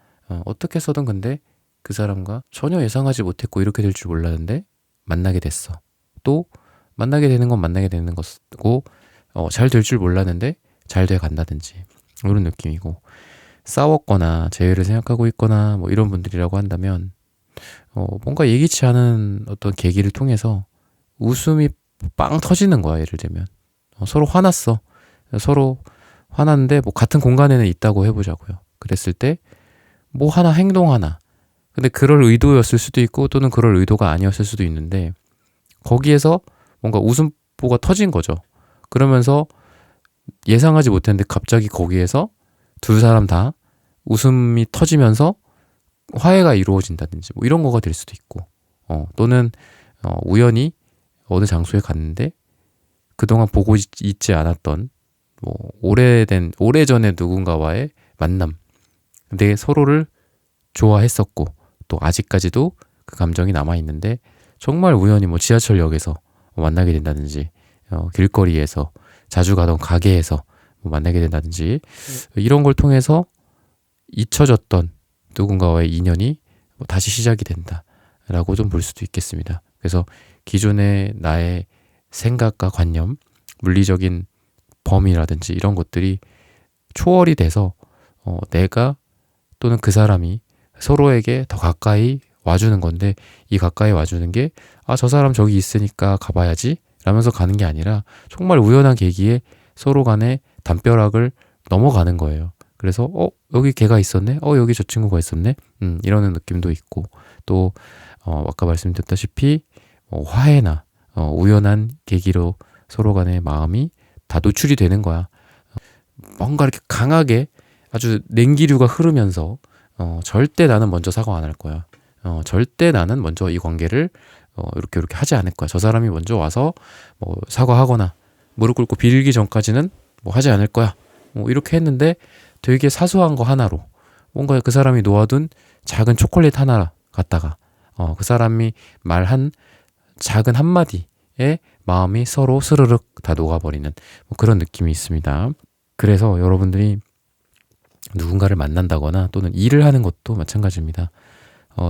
어떻게 해서든 근데 그 사람과 전혀 예상하지 못했고 이렇게 될 줄 몰랐는데 만나게 됐어. 또 만나게 되는 건 만나게 되는 것이고 잘 될 줄 몰랐는데 잘 돼 간다든지 이런 느낌이고, 싸웠거나 재회를 생각하고 있거나 뭐 이런 분들이라고 한다면 뭔가 예기치 않은 어떤 계기를 통해서 웃음이 빵 터지는 거야. 예를 들면 서로 화났어. 서로 화났는데 뭐 같은 공간에는 있다고 해보자고요. 그랬을 때 뭐 하나 행동 하나, 근데 그럴 의도였을 수도 있고 또는 그럴 의도가 아니었을 수도 있는데 거기에서 뭔가 웃음보가 터진 거죠. 그러면서 예상하지 못했는데 갑자기 거기에서 두 사람 다 웃음이 터지면서 화해가 이루어진다든지 뭐 이런 거가 될 수도 있고, 또는 우연히 어느 장소에 갔는데 그동안 보고 있지 않았던 뭐 오래전에 누군가와의 만남, 근데 서로를 좋아했었고 또 아직까지도 그 감정이 남아있는데 정말 우연히 뭐 지하철역에서 만나게 된다든지 길거리에서 자주 가던 가게에서 뭐 만나게 된다든지 이런 걸 통해서 잊혀졌던 누군가와의 인연이 다시 시작이 된다라고 좀 볼 수도 있겠습니다. 그래서 기존의 나의 생각과 관념, 물리적인 범위라든지 이런 것들이 초월이 돼서 내가 또는 그 사람이 서로에게 더 가까이 와주는 건데, 이 가까이 와주는 게 저 사람 저기 있으니까 가봐야지 라면서 가는 게 아니라 정말 우연한 계기에 서로 간의 담벼락을 넘어가는 거예요. 그래서 여기 걔가 있었네, 여기 저 친구가 있었네, 이러는 느낌도 있고, 또 아까 말씀드렸다시피 화해나 우연한 계기로 서로 간의 마음이 다 노출이 되는 거야. 뭔가 이렇게 강하게 아주 냉기류가 흐르면서 절대 나는 먼저 사과 안 할 거야. 절대 나는 먼저 이 관계를 이렇게 하지 않을 거야. 저 사람이 먼저 와서 뭐 사과하거나 무릎 꿇고 빌기 전까지는 뭐 하지 않을 거야. 뭐 이렇게 했는데 되게 사소한 거 하나로 뭔가 그 사람이 놓아둔 작은 초콜릿 하나 갖다가 그 사람이 말한 작은 한마디에 마음이 서로 스르륵 다 녹아버리는 뭐 그런 느낌이 있습니다. 그래서 여러분들이 누군가를 만난다거나 또는 일을 하는 것도 마찬가지입니다.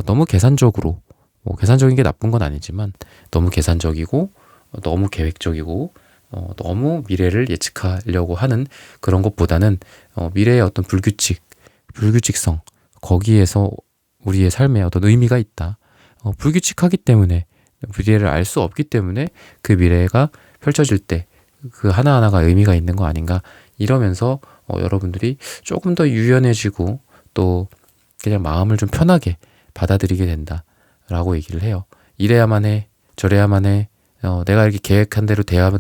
너무 계산적으로, 뭐 계산적인 게 나쁜 건 아니지만 너무 계산적이고 너무 계획적이고 너무 미래를 예측하려고 하는 그런 것보다는 미래의 어떤 불규칙성, 거기에서 우리의 삶에 어떤 의미가 있다. 불규칙하기 때문에, 미래를 알 수 없기 때문에 그 미래가 펼쳐질 때 그 하나하나가 의미가 있는 거 아닌가, 이러면서 여러분들이 조금 더 유연해지고 또 그냥 마음을 좀 편하게 받아들이게 된다라고 얘기를 해요. 이래야만 해, 저래야만 해, 내가 이렇게 계획한 대로 돼야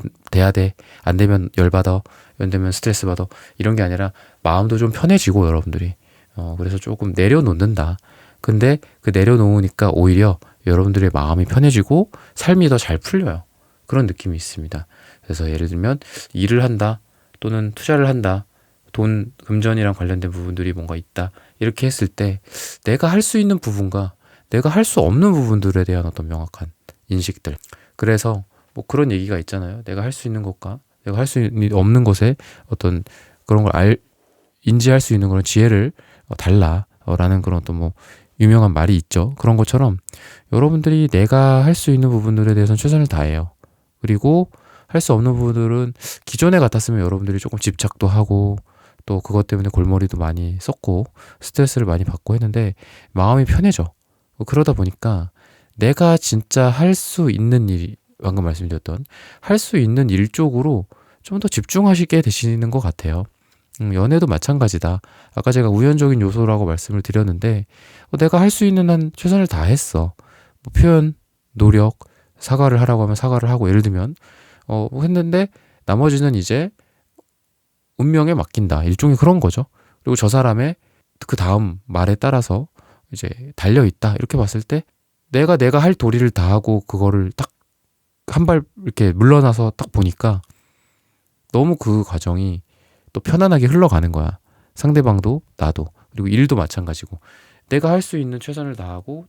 돼, 안 되면 열받아, 안 되면 스트레스 받아, 이런 게 아니라 마음도 좀 편해지고 여러분들이 그래서 조금 내려놓는다. 근데 그 내려놓으니까 오히려 여러분들의 마음이 편해지고 삶이 더 잘 풀려요. 그런 느낌이 있습니다. 그래서 예를 들면 일을 한다 또는 투자를 한다, 돈, 금전이랑 관련된 부분들이 뭔가 있다, 이렇게 했을 때 내가 할 수 있는 부분과 내가 할 수 없는 부분들에 대한 어떤 명확한 인식들. 그래서 뭐 그런 얘기가 있잖아요. 내가 할 수 있는 것과 내가 할 수 없는 것에 어떤 그런 걸 인지할 수 있는 그런 지혜를 달라라는 그런 어떤 뭐 유명한 말이 있죠. 그런 것처럼 여러분들이 내가 할 수 있는 부분들에 대해서는 최선을 다해요. 그리고 할 수 없는 부분들은 기존에 같았으면 여러분들이 조금 집착도 하고 또 그것 때문에 골머리도 많이 썼고 스트레스를 많이 받고 했는데 마음이 편해져. 그러다 보니까 내가 진짜 할 수 있는 일, 방금 말씀드렸던 할 수 있는 일 쪽으로 좀 더 집중하시게 되시는 것 같아요. 연애도 마찬가지다. 아까 제가 우연적인 요소라고 말씀을 드렸는데 내가 할 수 있는 한 최선을 다했어. 뭐 표현, 노력, 사과를 하라고 하면 사과를 하고, 예를 들면 뭐 했는데 나머지는 이제 운명에 맡긴다. 일종의 그런 거죠. 그리고 저 사람의 그 다음 말에 따라서 이제 달려있다. 이렇게 봤을 때 내가 할 도리를 다 하고 그거를 딱 한 발 이렇게 물러나서 딱 보니까 너무 그 과정이 또 편안하게 흘러가는 거야. 상대방도 나도. 그리고 일도 마찬가지고. 내가 할 수 있는 최선을 다하고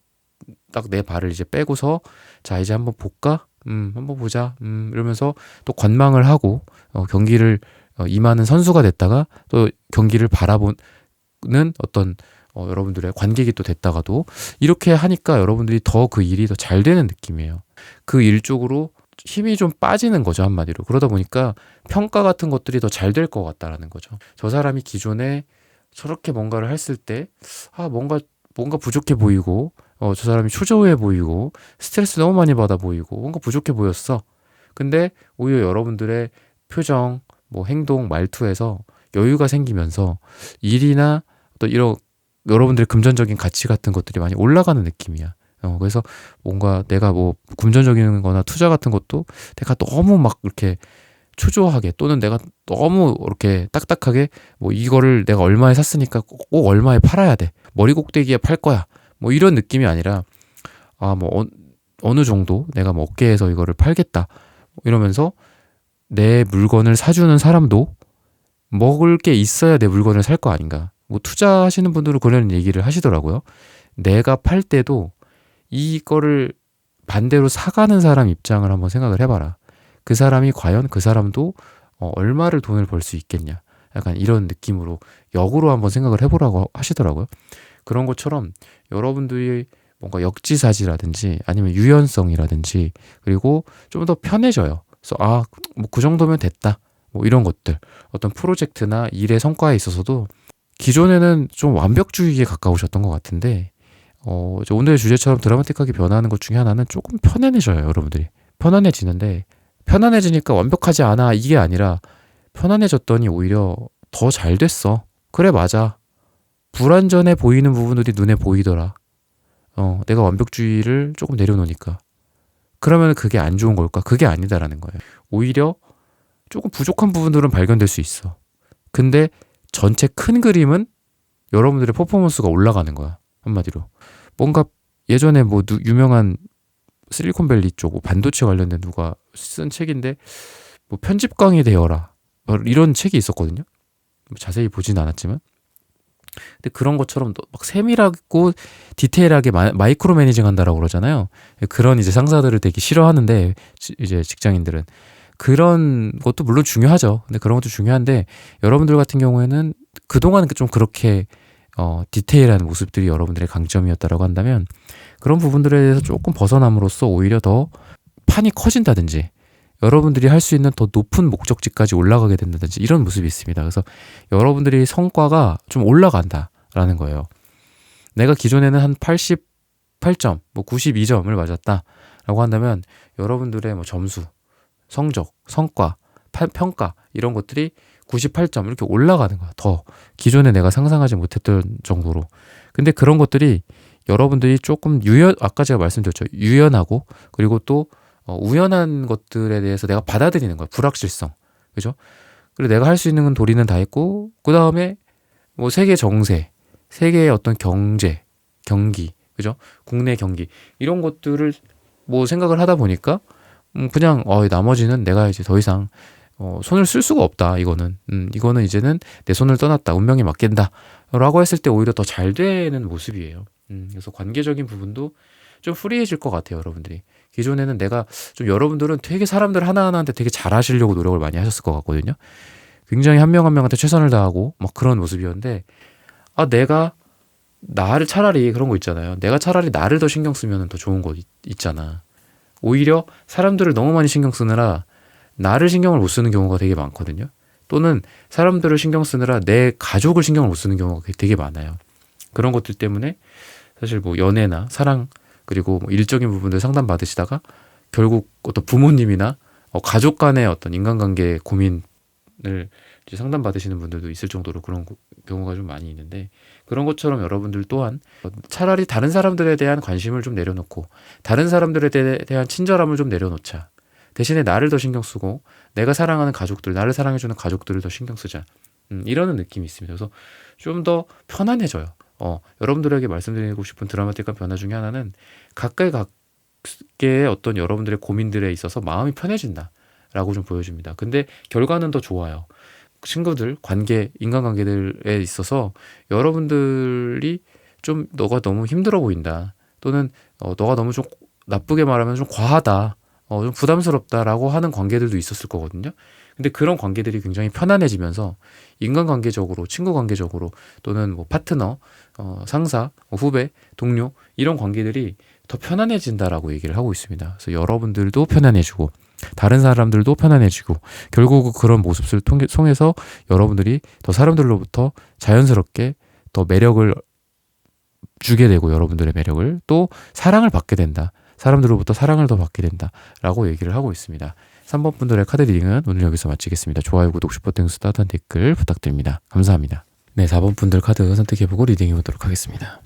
딱 내 발을 이제 빼고서 자 이제 한번 볼까? 한번 보자. 이러면서 또 관망을 하고 경기를 임하는 선수가 됐다가 또 경기를 바라보는 어떤 여러분들의 관객이 또 됐다가도 이렇게 하니까 여러분들이 더 그 일이 더 잘 되는 느낌이에요. 그 일 쪽으로 힘이 좀 빠지는 거죠, 한마디로. 그러다 보니까 평가 같은 것들이 더 잘 될 것 같다라는 거죠. 저 사람이 기존에 저렇게 뭔가를 했을 때 뭔가 부족해 보이고 저 사람이 초조해 보이고 스트레스 너무 많이 받아 보이고 뭔가 부족해 보였어. 근데 오히려 여러분들의 표정, 뭐 행동, 말투에서 여유가 생기면서 일이나 또 이런 여러분들의 금전적인 가치 같은 것들이 많이 올라가는 느낌이야. 그래서 뭔가 내가 뭐 금전적인 거나 투자 같은 것도 내가 너무 막 이렇게 초조하게 또는 내가 너무 이렇게 딱딱하게 뭐 이거를 내가 얼마에 샀으니까 꼭 얼마에 팔아야 돼. 머리 꼭대기에 팔 거야. 뭐 이런 느낌이 아니라 뭐 어느 정도 내가 뭐 어깨에서 이거를 팔겠다. 이러면서 내 물건을 사주는 사람도 먹을 게 있어야 내 물건을 살 거 아닌가. 뭐 투자하시는 분들은 그런 얘기를 하시더라고요. 내가 팔 때도 이거를 반대로 사가는 사람 입장을 한번 생각을 해봐라. 그 사람이 과연 그 사람도 얼마를 돈을 벌 수 있겠냐. 약간 이런 느낌으로 역으로 한번 생각을 해보라고 하시더라고요. 그런 것처럼 여러분들이 뭔가 역지사지라든지 아니면 유연성이라든지 그리고 좀 더 편해져요. 그래서 뭐 그 정도면 됐다. 뭐 이런 것들. 어떤 프로젝트나 일의 성과에 있어서도 기존에는 좀 완벽주의에 가까우셨던 것 같은데 오늘의 주제처럼 드라마틱하게 변하는 것 중에 하나는 조금 편안해져요, 여러분들이. 편안해지는데 편안해지니까 완벽하지 않아 이게 아니라 편안해졌더니 오히려 더 잘 됐어. 그래 맞아. 불완전해 보이는 부분들이 눈에 보이더라. 내가 완벽주의를 조금 내려놓으니까. 그러면 그게 안 좋은 걸까? 그게 아니다라는 거예요. 오히려 조금 부족한 부분들은 발견될 수 있어. 근데 전체 큰 그림은 여러분들의 퍼포먼스가 올라가는 거야. 한마디로. 뭔가 예전에 뭐 유명한 실리콘밸리 쪽 반도체 관련된 누가 쓴 책인데 뭐 편집광이 되어라. 이런 책이 있었거든요. 자세히 보진 않았지만. 근데 그런 것처럼 막 세밀하고 디테일하게 마이크로 매니징 한다라고 그러잖아요. 그런 이제 상사들을 되게 싫어하는데 이제 직장인들은 그런 것도 물론 중요하죠. 근데 그런 것도 중요한데 여러분들 같은 경우에는 그동안 좀 그렇게 디테일한 모습들이 여러분들의 강점이었다라고 한다면 그런 부분들에 대해서 조금 벗어남으로써 오히려 더 판이 커진다든지 여러분들이 할 수 있는 더 높은 목적지까지 올라가게 된다든지 이런 모습이 있습니다. 그래서 여러분들이 성과가 좀 올라간다라는 거예요. 내가 기존에는 한 88점, 뭐 92점을 맞았다라고 한다면 여러분들의 뭐 점수, 성적, 성과, 평가 이런 것들이 98점 이렇게 올라가는 거야. 더 기존에 내가 상상하지 못했던 정도로. 근데 그런 것들이 여러분들이 조금 아까 제가 말씀드렸죠. 유연하고 그리고 또 우연한 것들에 대해서 내가 받아들이는 거야. 불확실성. 그죠? 그리고 내가 할 수 있는 건 도리는 다 했고 그 다음에 뭐 세계 정세, 세계의 어떤 경제, 경기 그죠? 국내 경기 이런 것들을 뭐 생각을 하다 보니까 그냥 나머지는 내가 이제 더 이상 손을 쓸 수가 없다. 이거는 이제는 내 손을 떠났다. 운명에 맡긴다. 라고 했을 때 오히려 더 잘 되는 모습이에요. 그래서 관계적인 부분도 좀 프리해질 것 같아요, 여러분들이. 기존에는 내가 좀 여러분들은 되게 사람들 하나하나한테 되게 잘하시려고 노력을 많이 하셨을 것 같거든요. 굉장히 한 명 한 명한테 최선을 다하고 막 그런 모습이었는데, 내가 나를 차라리 그런 거 있잖아요. 내가 차라리 나를 더 신경 쓰면 더 좋은 거 있잖아. 오히려 사람들을 너무 많이 신경 쓰느라 나를 신경을 못 쓰는 경우가 되게 많거든요. 또는 사람들을 신경 쓰느라 내 가족을 신경을 못 쓰는 경우가 되게 많아요. 그런 것들 때문에 사실 뭐 연애나 사랑 그리고 뭐 일적인 부분들 상담 받으시다가 결국 어떤 부모님이나 가족 간의 어떤 인간관계 고민을 이제 상담 받으시는 분들도 있을 정도로 그런 경우가 좀 많이 있는데, 그런 것처럼 여러분들 또한 차라리 다른 사람들에 대한 관심을 좀 내려놓고 다른 사람들에 대한 친절함을 좀 내려놓자. 대신에 나를 더 신경 쓰고 내가 사랑하는 가족들, 나를 사랑해주는 가족들을 더 신경 쓰자. 이러는 느낌이 있습니다. 그래서 좀 더 편안해져요. 여러분들에게 말씀드리고 싶은 드라마틱한 변화 중에 하나는 각각의 어떤 여러분들의 고민들에 있어서 마음이 편해진다라고 좀 보여집니다. 근데 결과는 더 좋아요. 친구들, 인간관계들에 있어서 여러분들이 좀 너가 너무 힘들어 보인다. 또는 너가 너무 좀 나쁘게 말하면 좀 과하다. 좀 부담스럽다라고 하는 관계들도 있었을 거거든요. 근데 그런 관계들이 굉장히 편안해지면서 인간관계적으로, 친구관계적으로 또는 뭐 파트너, 상사, 후배, 동료 이런 관계들이 더 편안해진다라고 얘기를 하고 있습니다. 그래서 여러분들도 편안해지고 다른 사람들도 편안해지고 결국 그런 모습을 통해서 여러분들이 더 사람들로부터 자연스럽게 더 매력을 주게 되고 여러분들의 매력을 또 사랑을 받게 된다. 사람들로부터 사랑을 더 받게 된다라고 얘기를 하고 있습니다. 3번 분들의 카드 리딩은 오늘 여기서 마치겠습니다. 좋아요, 구독, 슈퍼땡스, 따뜻한 댓글 부탁드립니다. 감사합니다. 네, 4번 분들 카드 선택해보고 리딩해보도록 하겠습니다.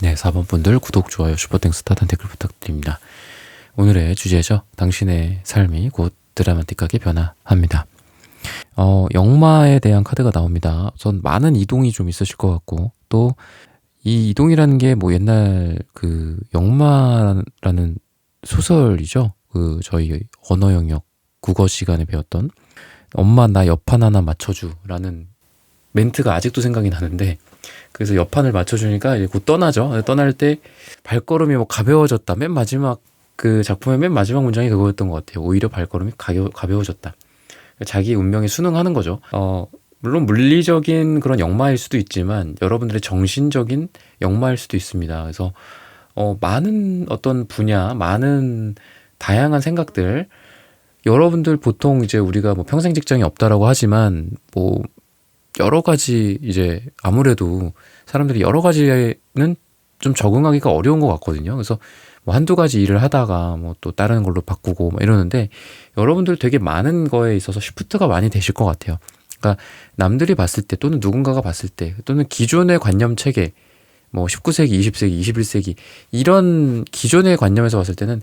네, 4번 분들 구독, 좋아요, 슈퍼땡스, 따뜻한 댓글 부탁드립니다. 오늘의 주제죠. 당신의 삶이 곧 드라마틱하게 변화합니다. 역마에 대한 카드가 나옵니다. 전 많은 이동이 좀 있으실 것 같고, 또 이 이동이라는 게 뭐 옛날 그 역마라는 소설이죠. 그 저희 언어 영역 국어 시간에 배웠던 엄마 나 옆판 하나 맞춰주라는 멘트가 아직도 생각이 나는데, 그래서 옆판을 맞춰주니까 이제 곧 떠나죠. 떠날 때 발걸음이 뭐 가벼워졌다. 맨 마지막 그 작품의 맨 마지막 문장이 그거였던 것 같아요. 오히려 발걸음이 가벼워졌다. 자기 운명에 순응하는 거죠. 물론 물리적인 그런 역마일 수도 있지만 여러분들의 정신적인 역마일 수도 있습니다. 그래서 많은 어떤 분야, 많은 다양한 생각들, 여러분들 보통 이제 우리가 뭐 평생 직장이 없다라고 하지만 뭐 여러 가지 이제 아무래도 사람들이 여러 가지는 좀 적응하기가 어려운 것 같거든요. 그래서 뭐 한두 가지 일을 하다가 뭐 또 다른 걸로 바꾸고 막 이러는데, 여러분들 되게 많은 거에 있어서 시프트가 많이 되실 것 같아요. 그러니까 남들이 봤을 때 또는 누군가가 봤을 때 또는 기존의 관념 체계, 뭐 19세기, 20세기, 21세기 이런 기존의 관념에서 봤을 때는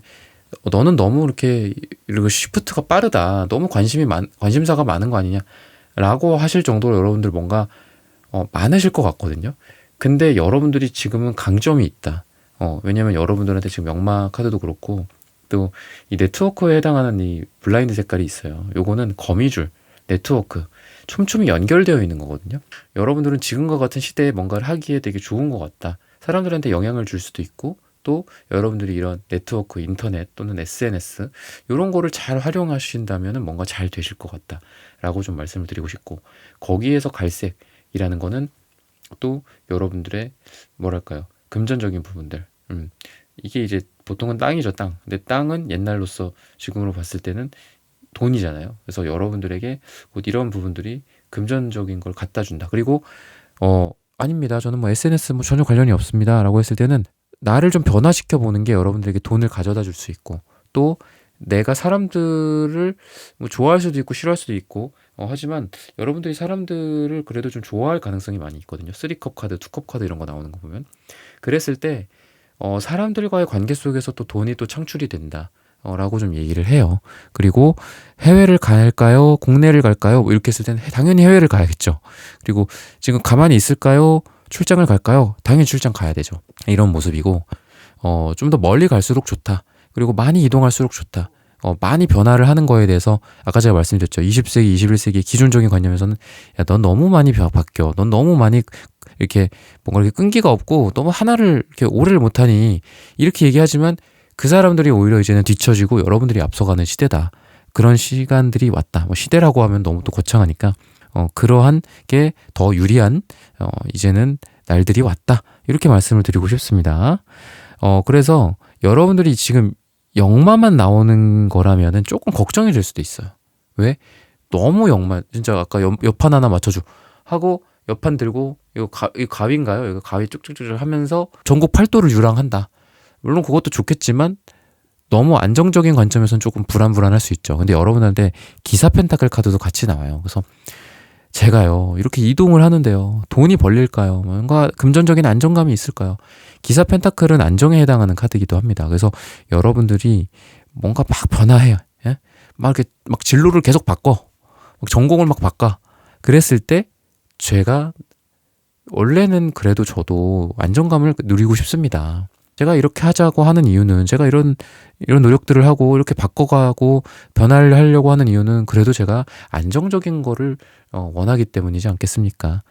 너는 너무 이렇게 시프트가 빠르다. 너무 관심사가 많은 거 아니냐라고 하실 정도로 여러분들 뭔가 많으실 것 같거든요. 근데 여러분들이 지금은 강점이 있다. 왜냐면 여러분들한테 지금 역마 카드도 그렇고 또 이 네트워크에 해당하는 이 블라인드 색깔이 있어요. 요거는 거미줄, 네트워크, 촘촘히 연결되어 있는 거거든요. 여러분들은 지금과 같은 시대에 뭔가를 하기에 되게 좋은 것 같다. 사람들한테 영향을 줄 수도 있고, 또 여러분들이 이런 네트워크, 인터넷 또는 SNS 이런 거를 잘 활용하신다면 뭔가 잘 되실 것 같다 라고 좀 말씀을 드리고 싶고, 거기에서 갈색이라는 거는 또 여러분들의 뭐랄까요, 금전적인 부분들, 이게 이제 보통은 땅이죠, 땅. 근데 땅은 옛날로서 지금으로 봤을 때는 돈이잖아요. 그래서 여러분들에게 곧 이런 부분들이 금전적인 걸 갖다 준다. 그리고 아닙니다. 저는 뭐 SNS 뭐 전혀 관련이 없습니다 라고 했을 때는 나를 좀 변화시켜 보는 게 여러분들에게 돈을 가져다 줄 수 있고, 또 내가 사람들을 뭐 좋아할 수도 있고 싫어할 수도 있고, 하지만 여러분들이 사람들을 그래도 좀 좋아할 가능성이 많이 있거든요. 3컵 카드, 2컵 카드 이런 거 나오는 거 보면. 그랬을 때 사람들과의 관계 속에서 또 돈이 또 창출이 된다. 라고 좀 얘기를 해요. 그리고 해외를 갈까요? 국내를 갈까요? 뭐 이렇게 했을 때는 당연히 해외를 가야겠죠. 그리고 지금 가만히 있을까요? 출장을 갈까요? 당연히 출장 가야 되죠. 이런 모습이고, 좀 더 멀리 갈수록 좋다. 그리고 많이 이동할수록 좋다. 많이 변화를 하는 거에 대해서 아까 제가 말씀드렸죠. 20세기, 21세기 기존적인 관념에서는 야, 넌 너무 많이 바뀌어. 넌 너무 많이 이렇게 뭔가 이렇게 끈기가 없고 너무 하나를 이렇게 오래를 못하니 이렇게 얘기하지만 그 사람들이 오히려 이제는 뒤처지고 여러분들이 앞서가는 시대다. 그런 시간들이 왔다. 뭐 시대라고 하면 너무 또 거창하니까 그러한 게 더 유리한 이제는 날들이 왔다. 이렇게 말씀을 드리고 싶습니다. 그래서 여러분들이 지금 역마만 나오는 거라면은 조금 걱정이 될 수도 있어요. 왜? 너무 역마, 진짜 아까 옆판 하나 맞춰줘 하고 옆판 들고 이거 가위인가요? 이거 가위 쭉쭉쭉 하면서 전국 팔도를 유랑한다. 물론 그것도 좋겠지만 너무 안정적인 관점에서는 조금 불안할 수 있죠. 근데 여러분한테 기사 펜타클 카드도 같이 나와요. 그래서 제가요 이렇게 이동을 하는데요 돈이 벌릴까요? 뭔가 금전적인 안정감이 있을까요? 기사 펜타클은 안정에 해당하는 카드이기도 합니다. 그래서 여러분들이 뭔가 막 변화해요. 예? 막 이렇게 막 진로를 계속 바꿔, 막 전공을 막 바꿔. 그랬을 때 제가 원래는 그래도 저도 안정감을 누리고 싶습니다. 제가 이렇게 하자고 하는 이유는 제가 이런 노력들을 하고 이렇게 바꿔가고 변화를 하려고 하는 이유는 그래도 제가 안정적인 거를 원하기 때문이지 않겠습니까?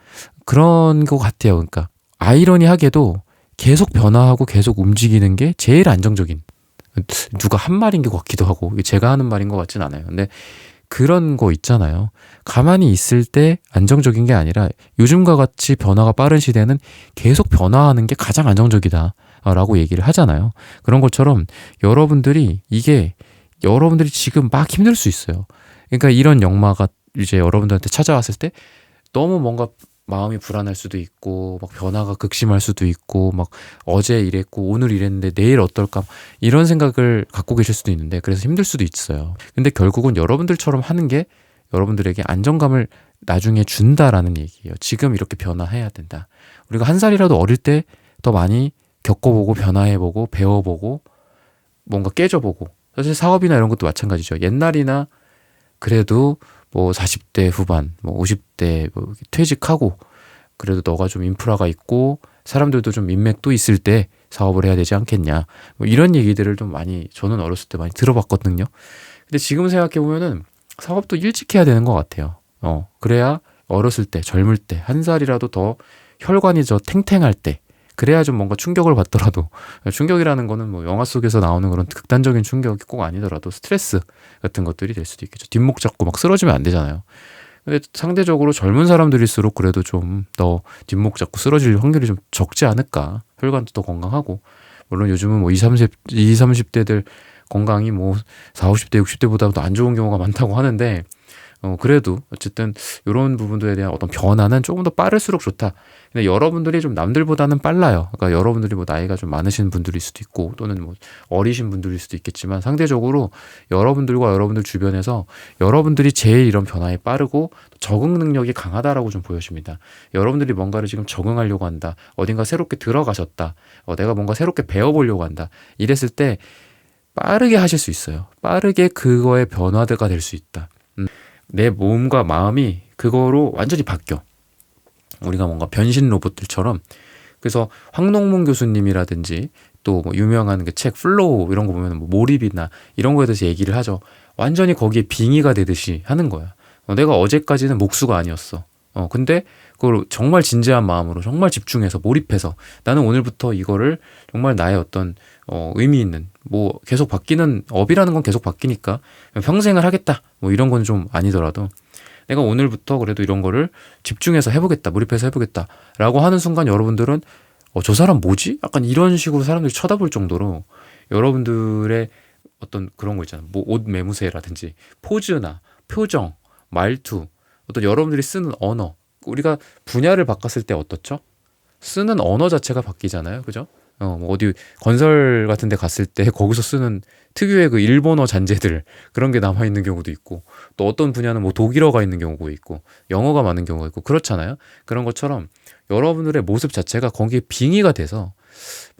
그런 것 같아요. 그러니까 아이러니하게도 계속 변화하고 계속 움직이는 게 제일 안정적인, 누가 한 말인 것 같기도 하고 제가 하는 말인 것 같진 않아요. 근데 그런 거 있잖아요. 가만히 있을 때 안정적인 게 아니라 요즘과 같이 변화가 빠른 시대는 계속 변화하는 게 가장 안정적이다 라고 얘기를 하잖아요. 그런 것처럼 여러분들이 지금 막 힘들 수 있어요. 그러니까 이런 역마가 이제 여러분들한테 찾아왔을 때 너무 뭔가 마음이 불안할 수도 있고 막 변화가 극심할 수도 있고 막 어제 이랬고 오늘 이랬는데 내일 어떨까 이런 생각을 갖고 계실 수도 있는데 그래서 힘들 수도 있어요. 근데 결국은 여러분들처럼 하는 게 여러분들에게 안정감을 나중에 준다라는 얘기예요. 지금 이렇게 변화해야 된다. 우리가 한 살이라도 어릴 때 더 많이 겪어보고 변화해보고 배워보고 뭔가 깨져보고, 사실 사업이나 이런 것도 마찬가지죠. 옛날이나 그래도 뭐 40대 후반, 뭐 50대 뭐 퇴직하고 그래도 너가 좀 인프라가 있고 사람들도 좀 인맥도 있을 때 사업을 해야 되지 않겠냐. 뭐 이런 얘기들을 좀 많이 저는 어렸을 때 많이 들어봤거든요. 근데 지금 생각해 보면은 사업도 일찍 해야 되는 것 같아요. 그래야 어렸을 때, 젊을 때, 한 살이라도 더 혈관이 탱탱할 때, 그래야 좀 뭔가 충격을 받더라도, 충격이라는 거는 뭐 영화 속에서 나오는 그런 극단적인 충격이 꼭 아니더라도 스트레스 같은 것들이 될 수도 있겠죠. 뒷목 잡고 막 쓰러지면 안 되잖아요. 근데 상대적으로 젊은 사람들일수록 그래도 좀 더 뒷목 잡고 쓰러질 확률이 좀 적지 않을까. 혈관도 더 건강하고. 물론 요즘은 뭐 20, 30대들 건강이 뭐 40, 50대, 60대보다도 안 좋은 경우가 많다고 하는데, 그래도 어쨌든 이런 부분들에 대한 어떤 변화는 조금 더 빠를수록 좋다. 근데 여러분들이 좀 남들보다는 빨라요. 그러니까 여러분들이 뭐 나이가 좀 많으신 분들일 수도 있고 또는 뭐 어리신 분들일 수도 있겠지만 상대적으로 여러분들과 여러분들 주변에서 여러분들이 제일 이런 변화에 빠르고 적응 능력이 강하다라고 좀 보여집니다. 여러분들이 뭔가를 지금 적응하려고 한다. 어딘가 새롭게 들어가셨다. 내가 뭔가 새롭게 배워보려고 한다. 이랬을 때 빠르게 하실 수 있어요. 빠르게 그거의 변화가 될 수 있다. 내 몸과 마음이 그거로 완전히 바뀌어. 우리가 뭔가 변신 로봇들처럼. 그래서 황농문 교수님이라든지 또 뭐 유명한 그 책 플로우 이런 거 보면 뭐 몰입이나 이런 거에 대해서 얘기를 하죠. 완전히 거기에 빙의가 되듯이 하는 거야. 내가 어제까지는 목수가 아니었어. 근데 그걸 정말 진지한 마음으로 정말 집중해서 몰입해서 나는 오늘부터 이거를 정말 나의 어떤 의미 있는 뭐 계속 바뀌는 업이라는 건 계속 바뀌니까 평생을 하겠다 뭐 이런 건 좀 아니더라도 내가 오늘부터 그래도 이런 거를 집중해서 해보겠다, 몰입해서 해보겠다 라고 하는 순간 여러분들은 저 사람 뭐지? 약간 이런 식으로 사람들이 쳐다볼 정도로 여러분들의 어떤 그런 거 있잖아. 뭐 옷 매무새라든지 포즈나 표정, 말투, 어떤 여러분들이 쓰는 언어, 우리가 분야를 바꿨을 때 어떻죠? 쓰는 언어 자체가 바뀌잖아요. 그죠? 뭐 어디 건설 같은 데 갔을 때 거기서 쓰는 특유의 그 일본어 잔재들 그런 게 남아있는 경우도 있고 또 어떤 분야는 뭐 독일어가 있는 경우도 있고 영어가 많은 경우가 있고 그렇잖아요. 그런 것처럼 여러분들의 모습 자체가 거기에 빙의가 돼서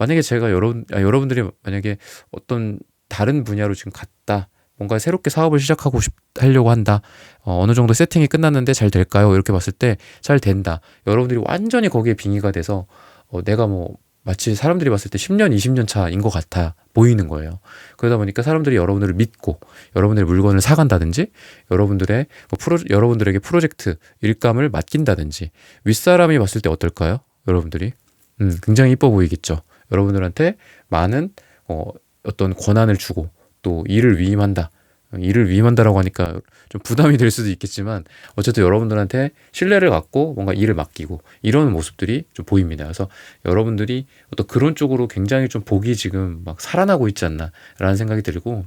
만약에 제가 여러분들이 만약에 어떤 다른 분야로 지금 갔다, 뭔가 새롭게 사업을 하려고 한다. 어느 정도 세팅이 끝났는데 잘 될까요? 이렇게 봤을 때 잘 된다. 여러분들이 완전히 거기에 빙의가 돼서 내가 뭐 마치 사람들이 봤을 때 10년, 20년 차인 것 같아 보이는 거예요. 그러다 보니까 사람들이 여러분들을 믿고 여러분들의 물건을 사간다든지 여러분들에게 프로젝트 일감을 맡긴다든지 윗사람이 봤을 때 어떨까요? 여러분들이 굉장히 이뻐 보이겠죠. 여러분들한테 많은 어떤 권한을 주고 또 일을 위임한다. 일을 위임한다라고 하니까 좀 부담이 될 수도 있겠지만 어쨌든 여러분들한테 신뢰를 갖고 뭔가 일을 맡기고 이런 모습들이 좀 보입니다. 그래서 여러분들이 어떤 그런 쪽으로 굉장히 좀 복이 지금 막 살아나고 있지 않나라는 생각이 들고,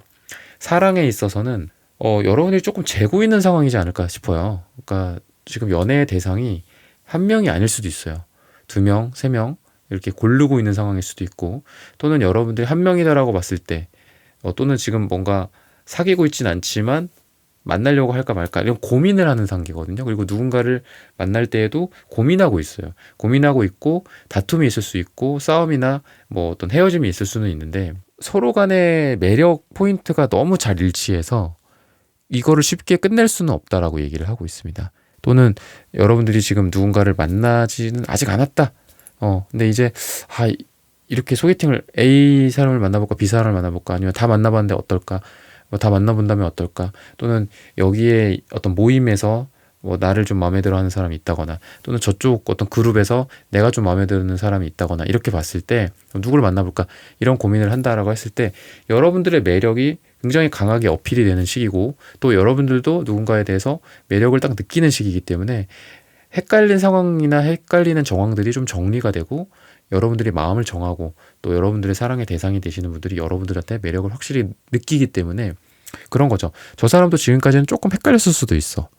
사랑에 있어서는 여러분들이 조금 재고 있는 상황이지 않을까 싶어요. 그러니까 지금 연애의 대상이 한 명이 아닐 수도 있어요. 두 명, 세 명 이렇게 고르고 있는 상황일 수도 있고, 또는 여러분들이 한 명이다라고 봤을 때 또는 지금 뭔가 사귀고 있진 않지만 만나려고 할까 말까 이런 고민을 하는 단계거든요. 그리고 누군가를 만날 때에도 고민하고 있어요. 고민하고 있고 다툼이 있을 수 있고 싸움이나 뭐 어떤 헤어짐이 있을 수는 있는데, 서로 간의 매력 포인트가 너무 잘 일치해서 이거를 쉽게 끝낼 수는 없다라고 얘기를 하고 있습니다. 또는 여러분들이 지금 누군가를 만나지는 아직 않았다. 근데 이제 이렇게 소개팅을 A 사람을 만나볼까 B 사람을 만나볼까 아니면 다 만나봤는데 어떨까, 뭐 다 만나본다면 어떨까, 또는 여기에 어떤 모임에서 뭐 나를 좀 마음에 들어 하는 사람이 있다거나, 또는 저쪽 어떤 그룹에서 내가 좀 마음에 드는 사람이 있다거나, 이렇게 봤을 때 누구를 만나볼까 이런 고민을 한다라고 했을 때 여러분들의 매력이 굉장히 강하게 어필이 되는 시기고, 또 여러분들도 누군가에 대해서 매력을 딱 느끼는 시기이기 때문에 헷갈린 상황이나 헷갈리는 정황들이 좀 정리가 되고, 여러분들이 마음을 정하고 또 여러분들의 사랑의 대상이 되시는 분들이 여러분들한테 매력을 확실히 느끼기 때문에 그런 거죠. 저 사람도 지금까지는 조금 헷갈렸을 수도 있어.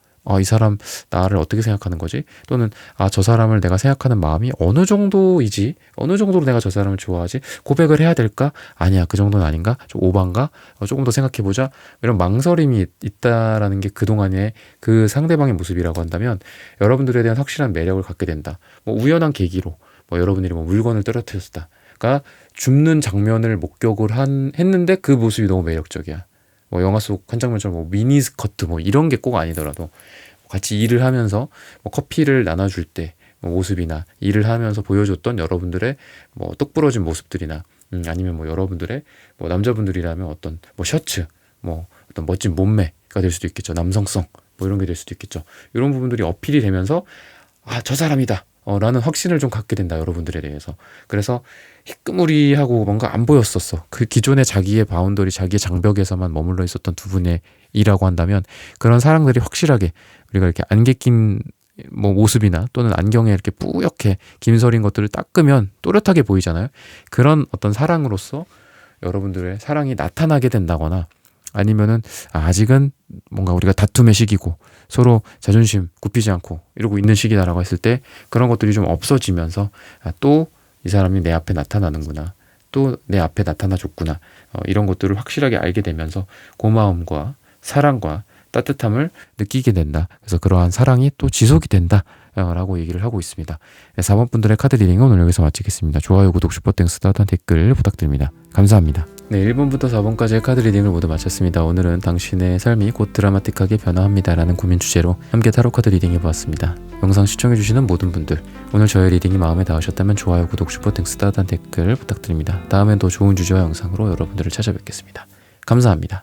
이 사람 나를 어떻게 생각하는 거지? 또는 저 사람을 내가 생각하는 마음이 어느 정도이지? 어느 정도로 내가 저 사람을 좋아하지? 고백을 해야 될까? 아니야, 그 정도는 아닌가? 좀 오반가? 조금 더 생각해보자. 이런 망설임이 있다라는 게 그동안의 그 상대방의 모습이라고 한다면 여러분들에 대한 확실한 매력을 갖게 된다. 뭐 우연한 계기로 여러분들이 뭐 물건을 떨어뜨렸다가 줍는 장면을 목격을 했는데 그 모습이 너무 매력적이야. 뭐 영화 속 한 장면처럼 뭐 미니스커트 뭐 이런 게 꼭 아니더라도 같이 일을 하면서 뭐 커피를 나눠줄 때 뭐 모습이나 일을 하면서 보여줬던 여러분들의 뭐 똑부러진 모습들이나 아니면 뭐 여러분들의 뭐 남자분들이라면 어떤 뭐 셔츠, 뭐 어떤 멋진 몸매가 될 수도 있겠죠. 남성성 뭐 이런 게 될 수도 있겠죠. 이런 부분들이 어필이 되면서 저 사람이다 라는 확신을 좀 갖게 된다, 여러분들에 대해서. 그래서 희끄무리하고 뭔가 안 보였었어. 그 기존의 자기의 바운더리, 자기의 장벽에서만 머물러 있었던 두 분의 이라고 한다면 그런 사랑들이 확실하게 우리가 이렇게 안개 낀 뭐 모습이나 또는 안경에 이렇게 뿌옇게 김설인 것들을 닦으면 또렷하게 보이잖아요. 그런 어떤 사랑으로서 여러분들의 사랑이 나타나게 된다거나, 아니면은 아직은 뭔가 우리가 다툼의 시기고 서로 자존심 굽히지 않고 이러고 있는 시기다라고 했을 때 그런 것들이 좀 없어지면서 또 이 사람이 내 앞에 나타나는구나, 또 내 앞에 나타나 줬구나, 이런 것들을 확실하게 알게 되면서 고마움과 사랑과 따뜻함을 느끼게 된다. 그래서 그러한 사랑이 또 지속이 된다 라고 얘기를 하고 있습니다. 4번 분들의 카드 리딩은 오늘 여기서 마치겠습니다. 좋아요, 구독, 슈퍼땡스, 따뜻한 댓글 부탁드립니다. 감사합니다. 네, 1번부터 4번까지의 카드 리딩을 모두 마쳤습니다. 오늘은 당신의 삶이 곧 드라마틱하게 변화합니다 라는 고민 주제로 함께 타로 카드 리딩 해보았습니다. 영상 시청해주시는 모든 분들, 오늘 저의 리딩이 마음에 닿으셨다면 좋아요, 구독, 슈퍼땡스, 따뜻한 댓글 부탁드립니다. 다음엔 더 좋은 주제와 영상으로 여러분들을 찾아뵙겠습니다. 감사합니다.